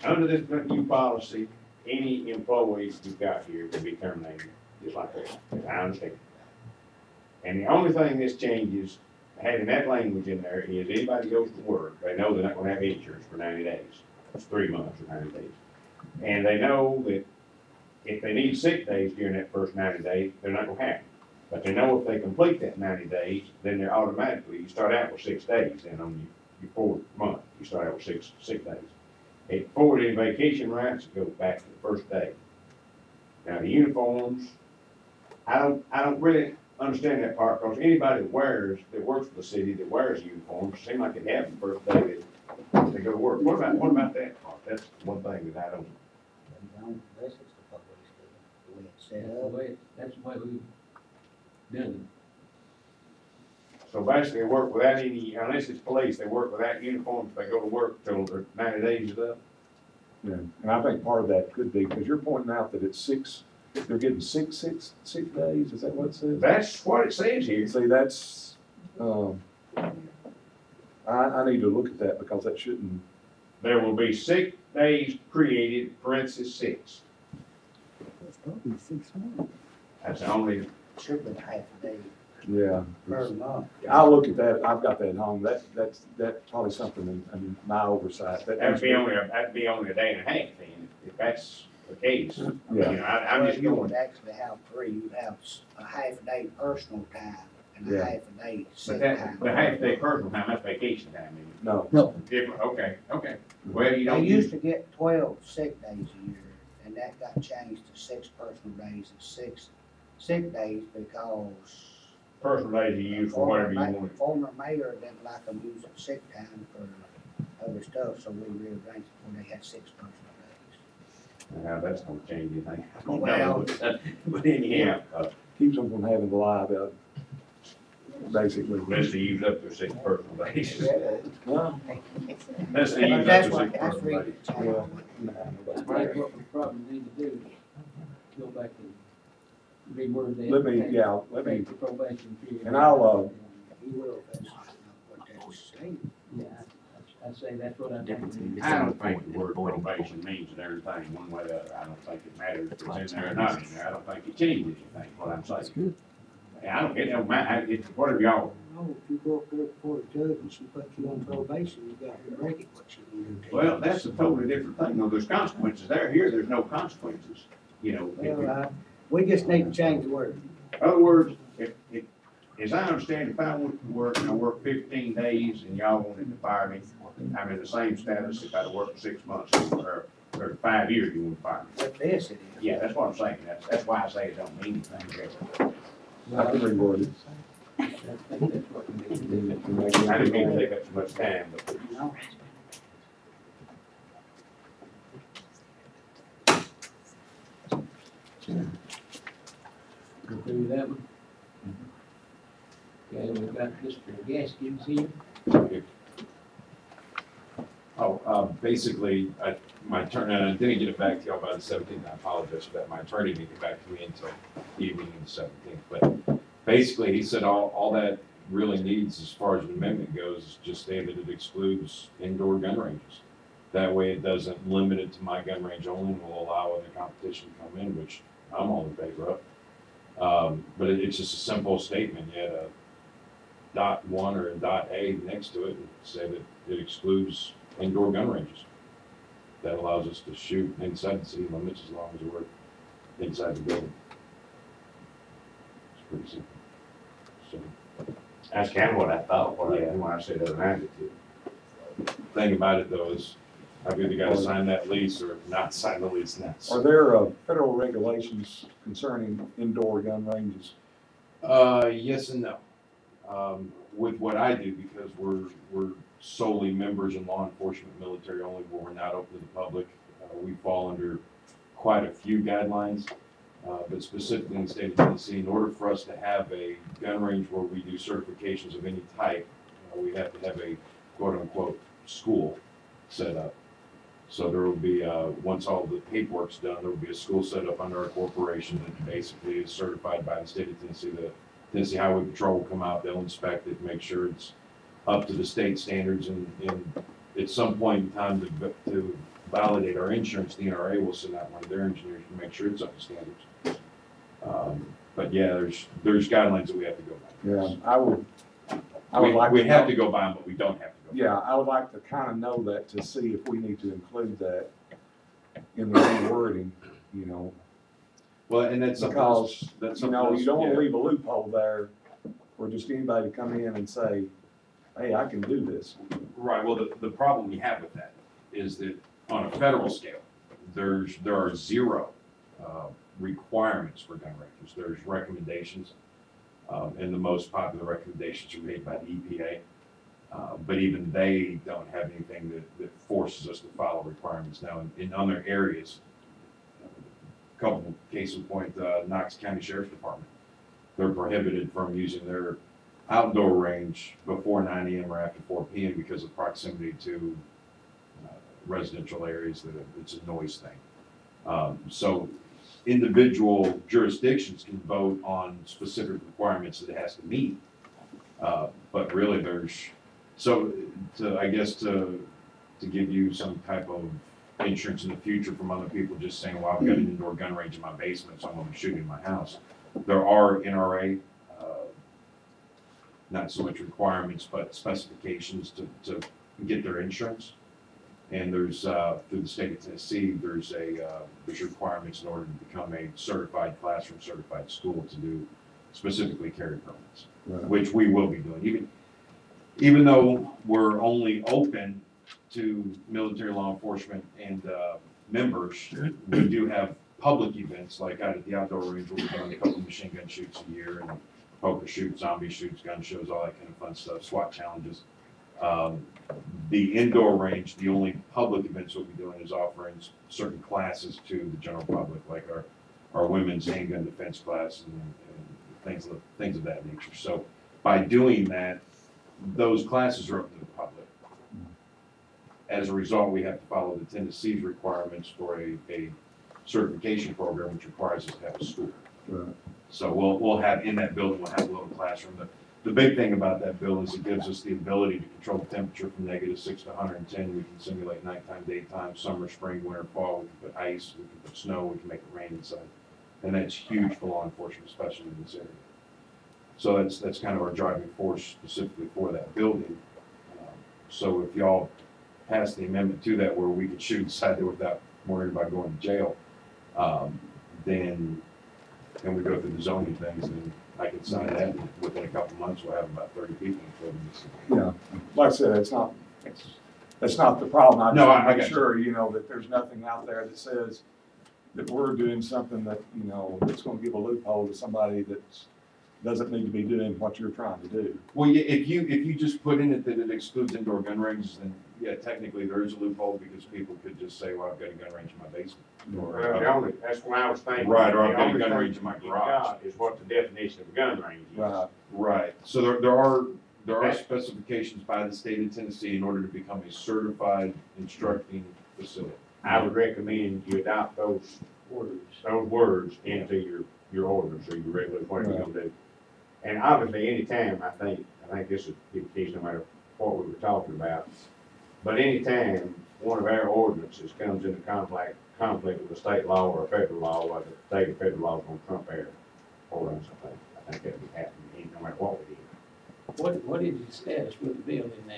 under this new policy, any employees you've got here can be terminated just like that, as I understand. And the only thing this changes, having that language in there, is anybody goes to work, they know they're not gonna have insurance for 90 days. It's 3 months or 90 days. And they know that if they need sick days during that first 90 days, they're not gonna have them. But they know if they complete that 90 days, then they're automatically, you start out with 6 days, and on your 4th month, you start out with 6 sick days. If forward any vacation rights, it goes back to the first day. Now, the uniforms, I don't really understand that part, because anybody that works for the city, that wears uniforms, seem like they have them the first day that they go to work. What about that part? That's one thing that I don't. This is the police, the way it's set up. That's the way we've done it. So basically, they work without any, unless it's police, they work without uniforms, they go to work till their 90 days is up. Yeah, and I think part of that could be, because you're pointing out that it's 6, they're getting 6 days, is that what it says? That's what it says here. See, that's, I need to look at that, because that shouldn't, There will be 6 days created, parentheses 6. It's probably 6 months. That's the only, Should be half a day yeah. per month. I'll look at that, I've got that at home, that's probably something in my oversight. that'd be only a day and a half then, if that's the case. Yeah. I'm Well, just you going, would actually have 3, you'd have a half a day personal time and a Yeah. half a day but sick that, time. but half day personal time, that's vacation time, isn't it? No, Different, okay. Well, you They don't used to get 12 sick days a year, and that got changed to 6 personal days and 6 sick days because personal days you use for whatever you want. former mayor didn't like them using sick time for other stuff, so we rearranged it when they had 6 personal days. Now, that's gonna change anything. I don't Well- know. But anyhow, keeps them from having to lie about it, basically. unless they use up their 6 personal days. Well, Unless they But use up that's their what, 6 that's personal really days. the change. well, I think what we probably need to do is go back and reword that. let me, Take the probation period. and I'll, You will, that's what that safe. Yeah, I say that's what I think. I don't think the word probation means and everything one way or the other. I don't think it matters if it's in there or not in there. I don't think it changes anything, what I'm saying. good. Yeah, I don't, it don't matter, it's whatever y'all, No, if you go up there before the judge and she puts you on probation, you got to break it, what she gonna do? well, that's a totally different thing. No, there's consequences there. Here, there's no consequences. You know, Well, we just need to change the word. in other words, if, as I understand, if I went to work and I worked 15 days and y'all wanted to fire me, I'm in the same status if I'd worked 6 months or 5 years, you wouldn't fire me. But this it is. Yeah, that's what I'm saying. That's why I say it don't mean anything. I can reword it. I think that's what we need. I didn't mean to take up too much time, but No. Go through that one. Okay, we've got Mr. Gaskins here. Basically, my turn, and I didn't get it back to y'all by the 17th, I apologize for that, my attorney didn't get back to me until the evening of the 17th, but basically, he said all that really needs, as far as an amendment goes, is just saying that it excludes indoor gun ranges. That way, it doesn't limit it to my gun range only, and will allow other competition to come in, which I'm all in favor of. But it's just a simple statement, you had a .1 or a .A next to it, and say that it excludes indoor gun ranges. That allows us to shoot inside the city limits as long as we're inside the building. It's pretty simple. So, that's kind of what I thought Yeah. when I said other adjective. thing about it though is, I've either got to sign that lease or not sign the lease now. Are there federal regulations concerning indoor gun ranges? Yes and no. With what I do, because we're solely members in law enforcement, military only, where we're not open to the public, we fall under quite a few guidelines. But specifically in the state of Tennessee, in order for us to have a gun range where we do certifications of any type, we have to have a quote-unquote school set up. So there will be, once all the paperwork's done, there will be a school set up under our corporation that basically is certified by the state of Tennessee. The Tennessee Highway Patrol will come out, they'll inspect it, make sure it's up to the state standards, and at some point in time to validate our insurance, the NRA will send out one of their engineers to make sure it's up to standards. But yeah, there's guidelines that we have to go by. Yeah, I would like. We to have know- to go by them, but we don't have to go by them. Yeah, I would like to kind of know that to see if we need to include that in the rewording, you know. Well, and that's something Because, that's you something know, else, you don't want yeah. to leave a loophole there for just anybody to come in and say, hey, I can do this. Right, well, the problem you have with that is that on a federal scale, there are zero requirements for gun ranges. There's recommendations, and the most popular recommendations are made by the EPA. But even they don't have anything that forces us to follow requirements. Now, in other areas, a couple case in point, Knox County Sheriff's Department, they're prohibited from using their outdoor range before 9 AM or after 4 PM because of proximity to residential areas, that it's a noise thing. So individual jurisdictions can vote on specific requirements that it has to meet. But really I guess to give you some type of insurance in the future from other people just saying, well, I've got an indoor gun range in my basement, so I'm gonna shoot in my house. There are NRA, not so much requirements, but specifications to get their insurance. And there's, through the state of Tennessee, there's requirements in order to become a certified classroom, certified school to do specifically carry permits, Right. which we will be doing. Even though we're only open to military law enforcement and members, we do have public events, like out at the outdoor range, we'll be doing a couple machine gun shoots a year, and poker shoots, zombie shoots, gun shows, all that kind of fun stuff, SWAT challenges. The indoor range, the only public events we'll be doing is offering certain classes to the general public, like our women's handgun defense class and things of that nature. So by doing that, those classes are open to the public. As a result, we have to follow the Tennessee's requirements for a certification program, which requires us to have a school. Right. So we'll have, in that building, we'll have a little classroom. The big thing about that bill is it gives us the ability to control the temperature from -6 to 110. We can simulate nighttime, daytime, summer, spring, winter, fall. We can put ice, we can put snow, we can make it rain inside. And that's huge for law enforcement, especially in this area. So that's kind of our driving force specifically for that building. So if y'all pass the amendment to that where we could shoot inside there without worrying about going to jail, then we go through the zoning things, and I can sign that, and within a couple months, we'll have about 30 people in the building. Yeah, like I said, that's not the problem. I just No, want I to make got you. sure, you know, that there's nothing out there that says that we're doing something that, you know, that's gonna give a loophole to somebody that doesn't need to be doing what you're trying to do. Well, yeah, if you just put in it that it excludes indoor gun ranges, then yeah, technically there is a loophole because people could just say, well, I've got a gun range in my basement. Well, the only, that's what I was thinking. Right, or I've The got a only gun thing range in my you garage. got Is what the definition of a gun range is. Right. Right, so there are specifications by the state of Tennessee in order to become a certified instructing facility. I would recommend you adopt those words into your orders or your regular, whatever you're gonna do. And obviously, anytime, I think this is the case no matter what we were talking about, but anytime one of our ordinances comes into conflict with a state law or a federal law, or the state or federal law is gonna trump our ordinance, I think that would happen, no matter what we did. What is the status with the building now?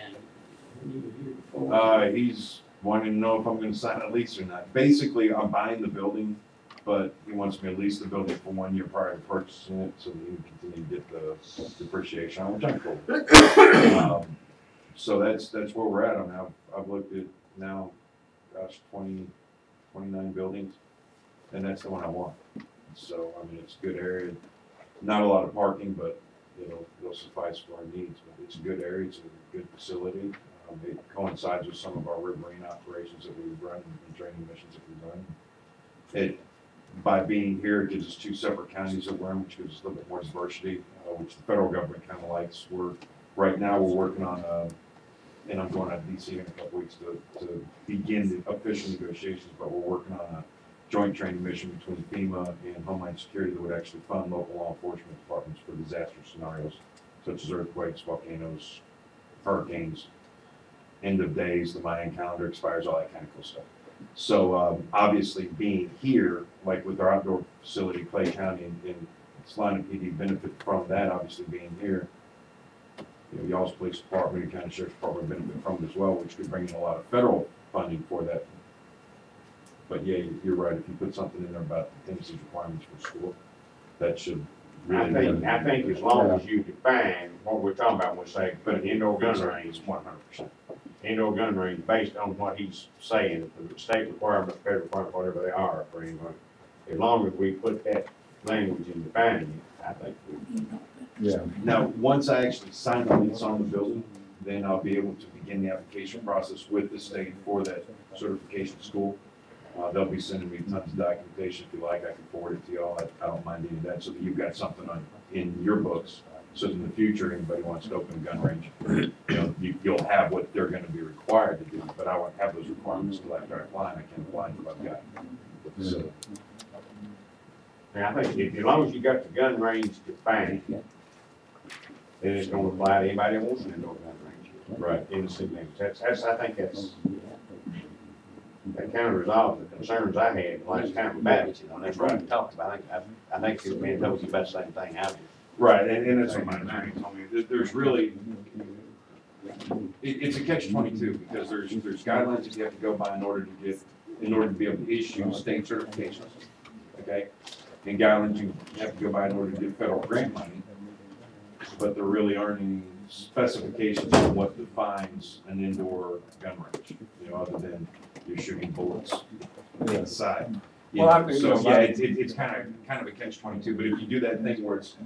When you were here before? He's wanting to know if I'm gonna sign a lease or not. Basically, I'm buying the building, but he wants me to lease the building for 1 year prior to purchasing it, so that he can continue to get the depreciation on, which I'm cool with. So that's where we're at. I mean, I've looked at now, gosh, 29 buildings, and that's the one I want. So, I mean, it's a good area, not a lot of parking, but it'll suffice for our needs. But it's a good area, it's a good facility. It coincides with some of our riverine operations that we run and training missions that we run. By being here, it gives us 2 separate counties that we're in, which gives us a little bit more diversity, which the federal government kind of likes. Right now we're working on, and I'm going out to DC in a couple weeks to begin the official negotiations, but we're working on a joint training mission between FEMA and Homeland Security that would actually fund local law enforcement departments for disaster scenarios, such as earthquakes, volcanoes, hurricanes, end of days, the Mayan calendar expires, all that kind of cool stuff. So obviously being here, like with our outdoor facility, Clay County and Salina PD benefit from that, obviously being here. Y'all's police department and county sheriff's department benefit from it as well, which could bring in a lot of federal funding for that. But yeah, you're right, if you put something in there about the Tennessee's requirements for school, that should really. I think as long as you define what we're talking about when we say put an indoor gun range, 100%. indoor gun range, based on what he's saying, the state requirement, federal requirement, whatever they are for anyone. As long as we put that language in defining it, I think we. Yeah. Now, once I actually sign the lease on the building, then I'll be able to begin the application process with the state for that certification school. They'll be sending me tons of documentation. If you like, I can forward it to y'all. I don't mind any of that, so that you've got something in your books. So in the future, anybody wants to open a gun range, you'll have what they're going to be required to do. But I won't have those requirements until after I apply, and I can apply until I've got the facility. And I think as long as you got the gun range defined, then it's gonna apply to anybody that wants an indoor gun range. Right. In the city limits. I think that kind of resolves the concerns I had last time about it, that's what we talked about. I think it was being told you about the same thing I did. Right, and that's what my attorney told me. There's really, it's a catch-22 because there's guidelines that you have to go by in order to be able to issue state certifications. Okay, and guidelines you have to go by in order to get federal grant money, but there really aren't any specifications on what defines an indoor gun range, other than you're shooting bullets inside. Well, I mean, So yeah, it's kind of a catch-22. But if you do that thing where it's,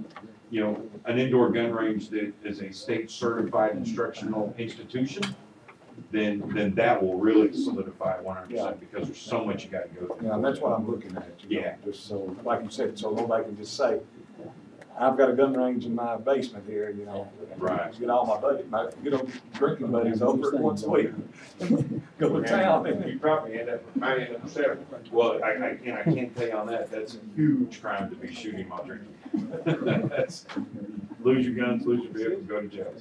an indoor gun range that is a state certified instructional institution, then that will really solidify 100% because there's so much you got to go through. Yeah, that's what I'm looking at. Yeah. Just so, like you said, so nobody can just say, I've got a gun range in my basement here, Right. Get all my drinking buddies over it once a week. Go to town. You probably might end up selling. Well, I can't tell you on that. That's a huge crime to be shooting while drinking. lose your guns, lose your vehicle, go to jail.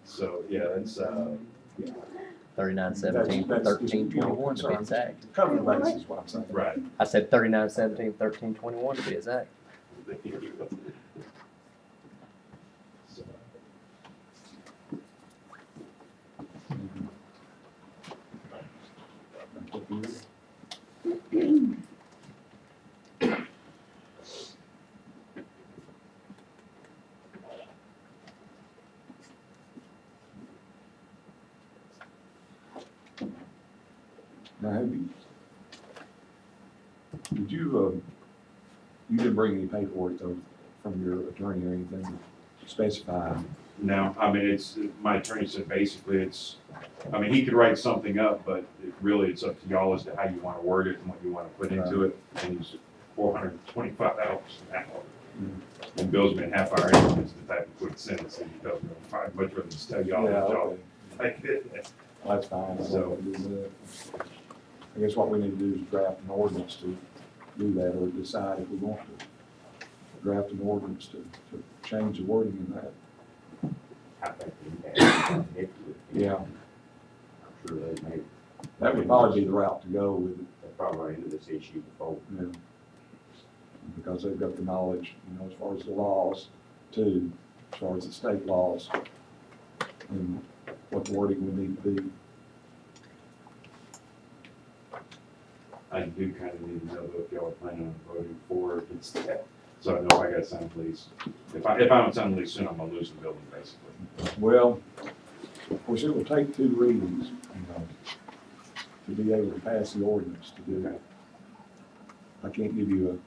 So, yeah, that's, 3917, That's- 1321 to be exact. Cover the bases, what I'm saying. right. I said 3917, 1321 to be exact. So, Now, did you, you didn't bring any paperwork though from your attorney or anything to specify? No, I mean, my attorney said basically I mean, he could write something up, but really it's up to y'all as to how you wanna word it and what you wanna put into it. And he's $425 an hour. And Bill's been half hour increments, the type of quick sentence, and he tells me, I'd much rather just tell y'all Yeah, what y'all okay. like it. Well, that's fine. So- I guess what we need to do is draft an ordinance to do that, or decide if we want to draft an ordinance to change the wording in that. I think we have, Yeah, I'm sure they may, that would probably be the route to go with it, they probably ran into this issue before. you know, because they've got the knowledge, you know, as far as the laws too, as far as the state laws, and what the wording would need to be. I do kind of need to know though if y'all are planning on voting for or against that, so I know if I gotta sign a lease. If I don't sign a lease soon, I'm gonna lose the building basically. Well, of course, it will take 2 readings, you know, to be able to pass the ordinance to do that. I can't give you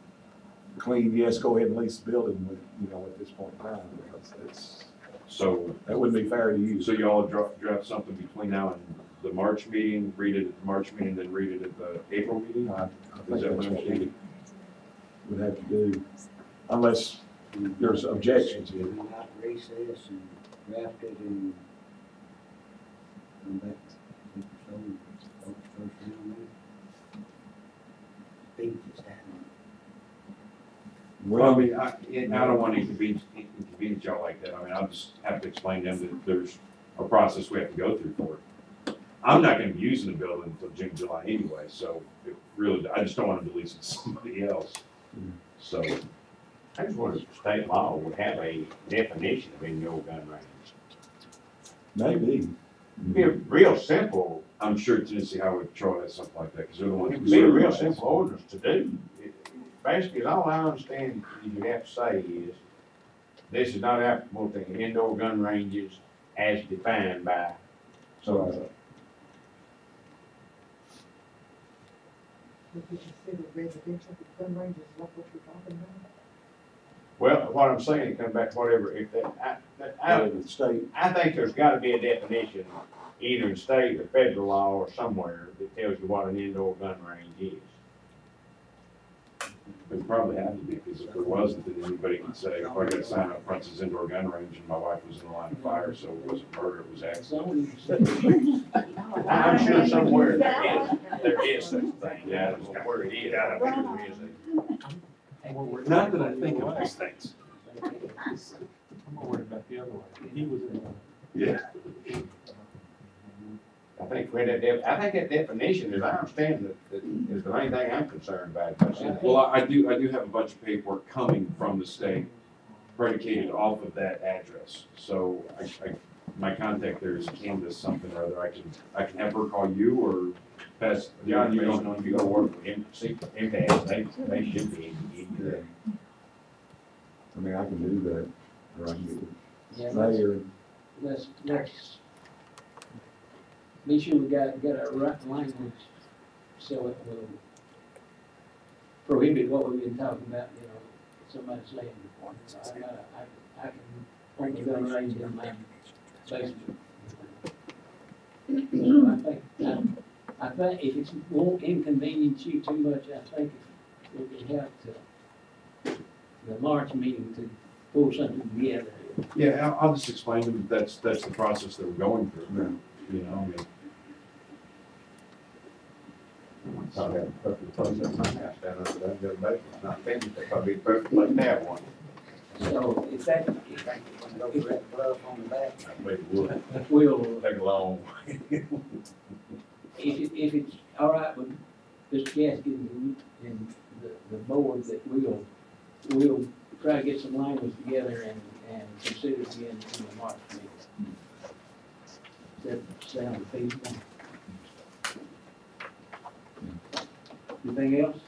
a clean, yes, go ahead and lease the building with, you know, at this point in time, because So, that wouldn't be fair to you. so y'all draft something between now and the March meeting, read it at the March meeting, then read it at the April meeting? I Is think that that's what I'm what saying? we would have to do, unless there's objections. We'll not recess and draft it and come back, so, vote first round then. Think it's happening. Well, I mean, I don't want to inconvenience y'all like that. I mean, I'll just have to explain to them that there's a process we have to go through for it. I'm not gonna be using the building until June, July anyway, so it really, I just don't want to lease it to somebody else. So, I just wonder if state law would have a definition of indoor gun range. Maybe. It'd be a real simple, I'm sure Tennessee Highway Patrol has something like that, because they're the ones. it'd who be a real supervise. simple ordinance to do. Basically, all I understand you have to say is, this is not applicable to indoor gun ranges as defined by so. Would you consider residential gun ranges like what you're talking about? Well, what I'm saying, come back, whatever, if that, The state, I think there's gotta be a definition, either in state or federal law or somewhere, that tells you what an indoor gun range is. It probably have to be, because if there wasn't, then anybody could say, oh, I got to sign up front as indoor gun range, and my wife was in the line of fire, so it wasn't murder, it was accident. I'm sure somewhere there is such a thing, Yeah. where it is, I'm sure there is a. Not that I think of these things. I'm more worried about the other way. He was in. Yeah. I think that definition, as I understand it, is the main thing I'm concerned about. Well, I do have a bunch of paperwork coming from the state predicated off of that address. So my contact there is Candace something or other. I can have her call you or pass. John, you don't know if you go work with MPAS, they should be. I mean, I can do that, or I can get Yeah, with Mayor. let's be sure we got our right language, so it will prohibit what we've been talking about, you know, somebody saying before. So I can bring the gun range in my basement. So I think if it won't inconvenience you too much, I think if we can help the March meeting to pull something together. Yeah, I'll just explain to them that's the process that we're going through. You know, I mean. Probably have a perfect place at my house down under that, the other basement, not finished, they probably be a perfect place to have one. So if that, You think it's gonna go for that bluff on the back? Maybe we'll we'll, take a long. if it's all right with Mr. Gaskins and the board, that we'll try to get some language together and consider it again in the March meeting. Does that sound feasible? Anything else?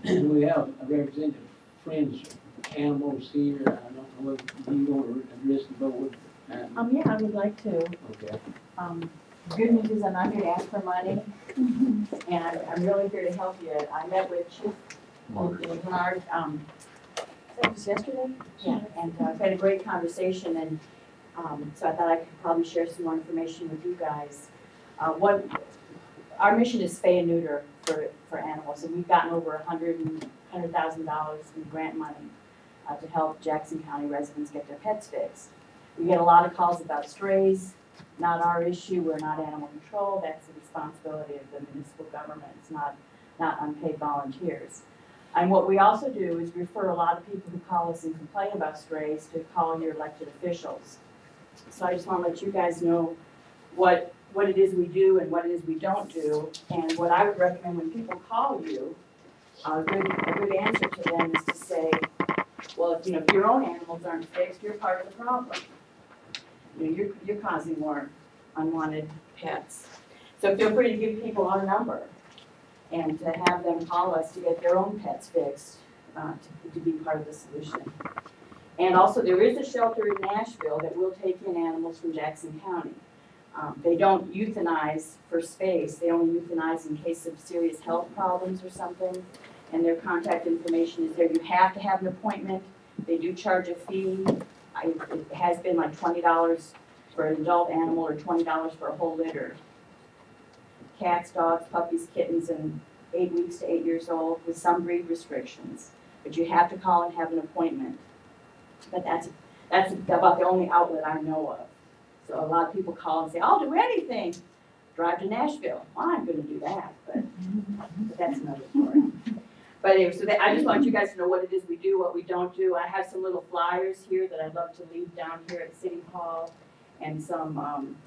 We have a representative, Friends Animals here. I don't know if you want to address the board. Yeah, I would like to. Okay. Good news is I'm not here to ask for money, and I'm really here to help you. I met with Chief Bernard, that was yesterday? Yeah, and we had a great conversation, and so I thought I could probably share some more information with you guys. Our mission is spay and neuter for animals, and we've gotten over $100,000 in grant money to help Jackson County residents get their pets fixed. We get a lot of calls about strays. Not our issue. We're not animal control. That's the responsibility of the municipal government. It's not unpaid volunteers. And what we also do is refer a lot of people who call us and complain about strays to call your elected officials. So I just want to let you guys know what it is we do and what it is we don't do. And what I would recommend when people call you, a good answer to them is to say, well, if your own animals aren't fixed, you're part of the problem. You're causing more unwanted pets. So feel free to give people our number and to have them call us to get their own pets fixed, to be part of the solution. And also, there is a shelter in Nashville that will take in animals from Jackson County. They don't euthanize for space. They only euthanize in case of serious health problems or something. And their contact information is there. You have to have an appointment. They do charge a fee. It has been like $20 for an adult animal or $20 for a whole litter. Cats, dogs, puppies, kittens, and 8 weeks to 8 years old with some breed restrictions. But you have to call and have an appointment. But that's about the only outlet I know of. So a lot of people call and say, I'll do anything. Drive to Nashville. Well, I'm going to do that, but that's another story. But anyway, so I just want you guys to know what it is we do, what we don't do. I have some little flyers here that I'd love to leave down here at City Hall, and some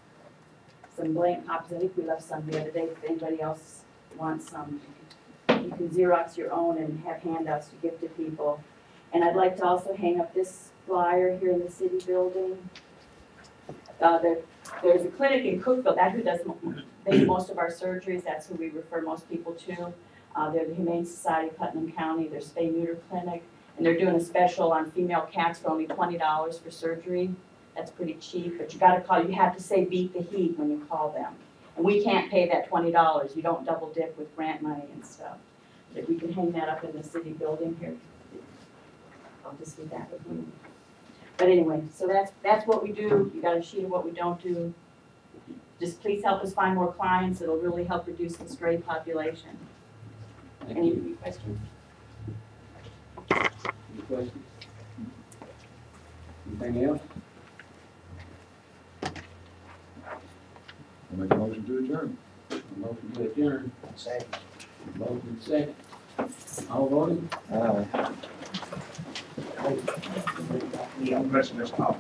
blank copies. I think we left some the other day. If anybody else wants some, you can Xerox your own and have handouts to give to people. And I'd like to also hang up this flyer here in the city building. There's a clinic in Cookville, that's who does most of our surgeries. That's who we refer most people to. They're the Humane Society of Putnam County, their spay neuter clinic, and they're doing a special on female cats for only $20 for surgery. That's pretty cheap, but you gotta call, you have to say beat the heat when you call them. And we can't pay that $20, you don't double dip with grant money and stuff. If we can hang that up in the city building here, I'll just leave that with you. But anyway, so that's what we do. You got a sheet of what we don't do. Just please help us find more clients. It'll really help reduce the stray population. Any questions? Any questions? Anything else? I'll make a motion to adjourn. Motion to adjourn. Second. Motion second. All voting? I'm pressing this top.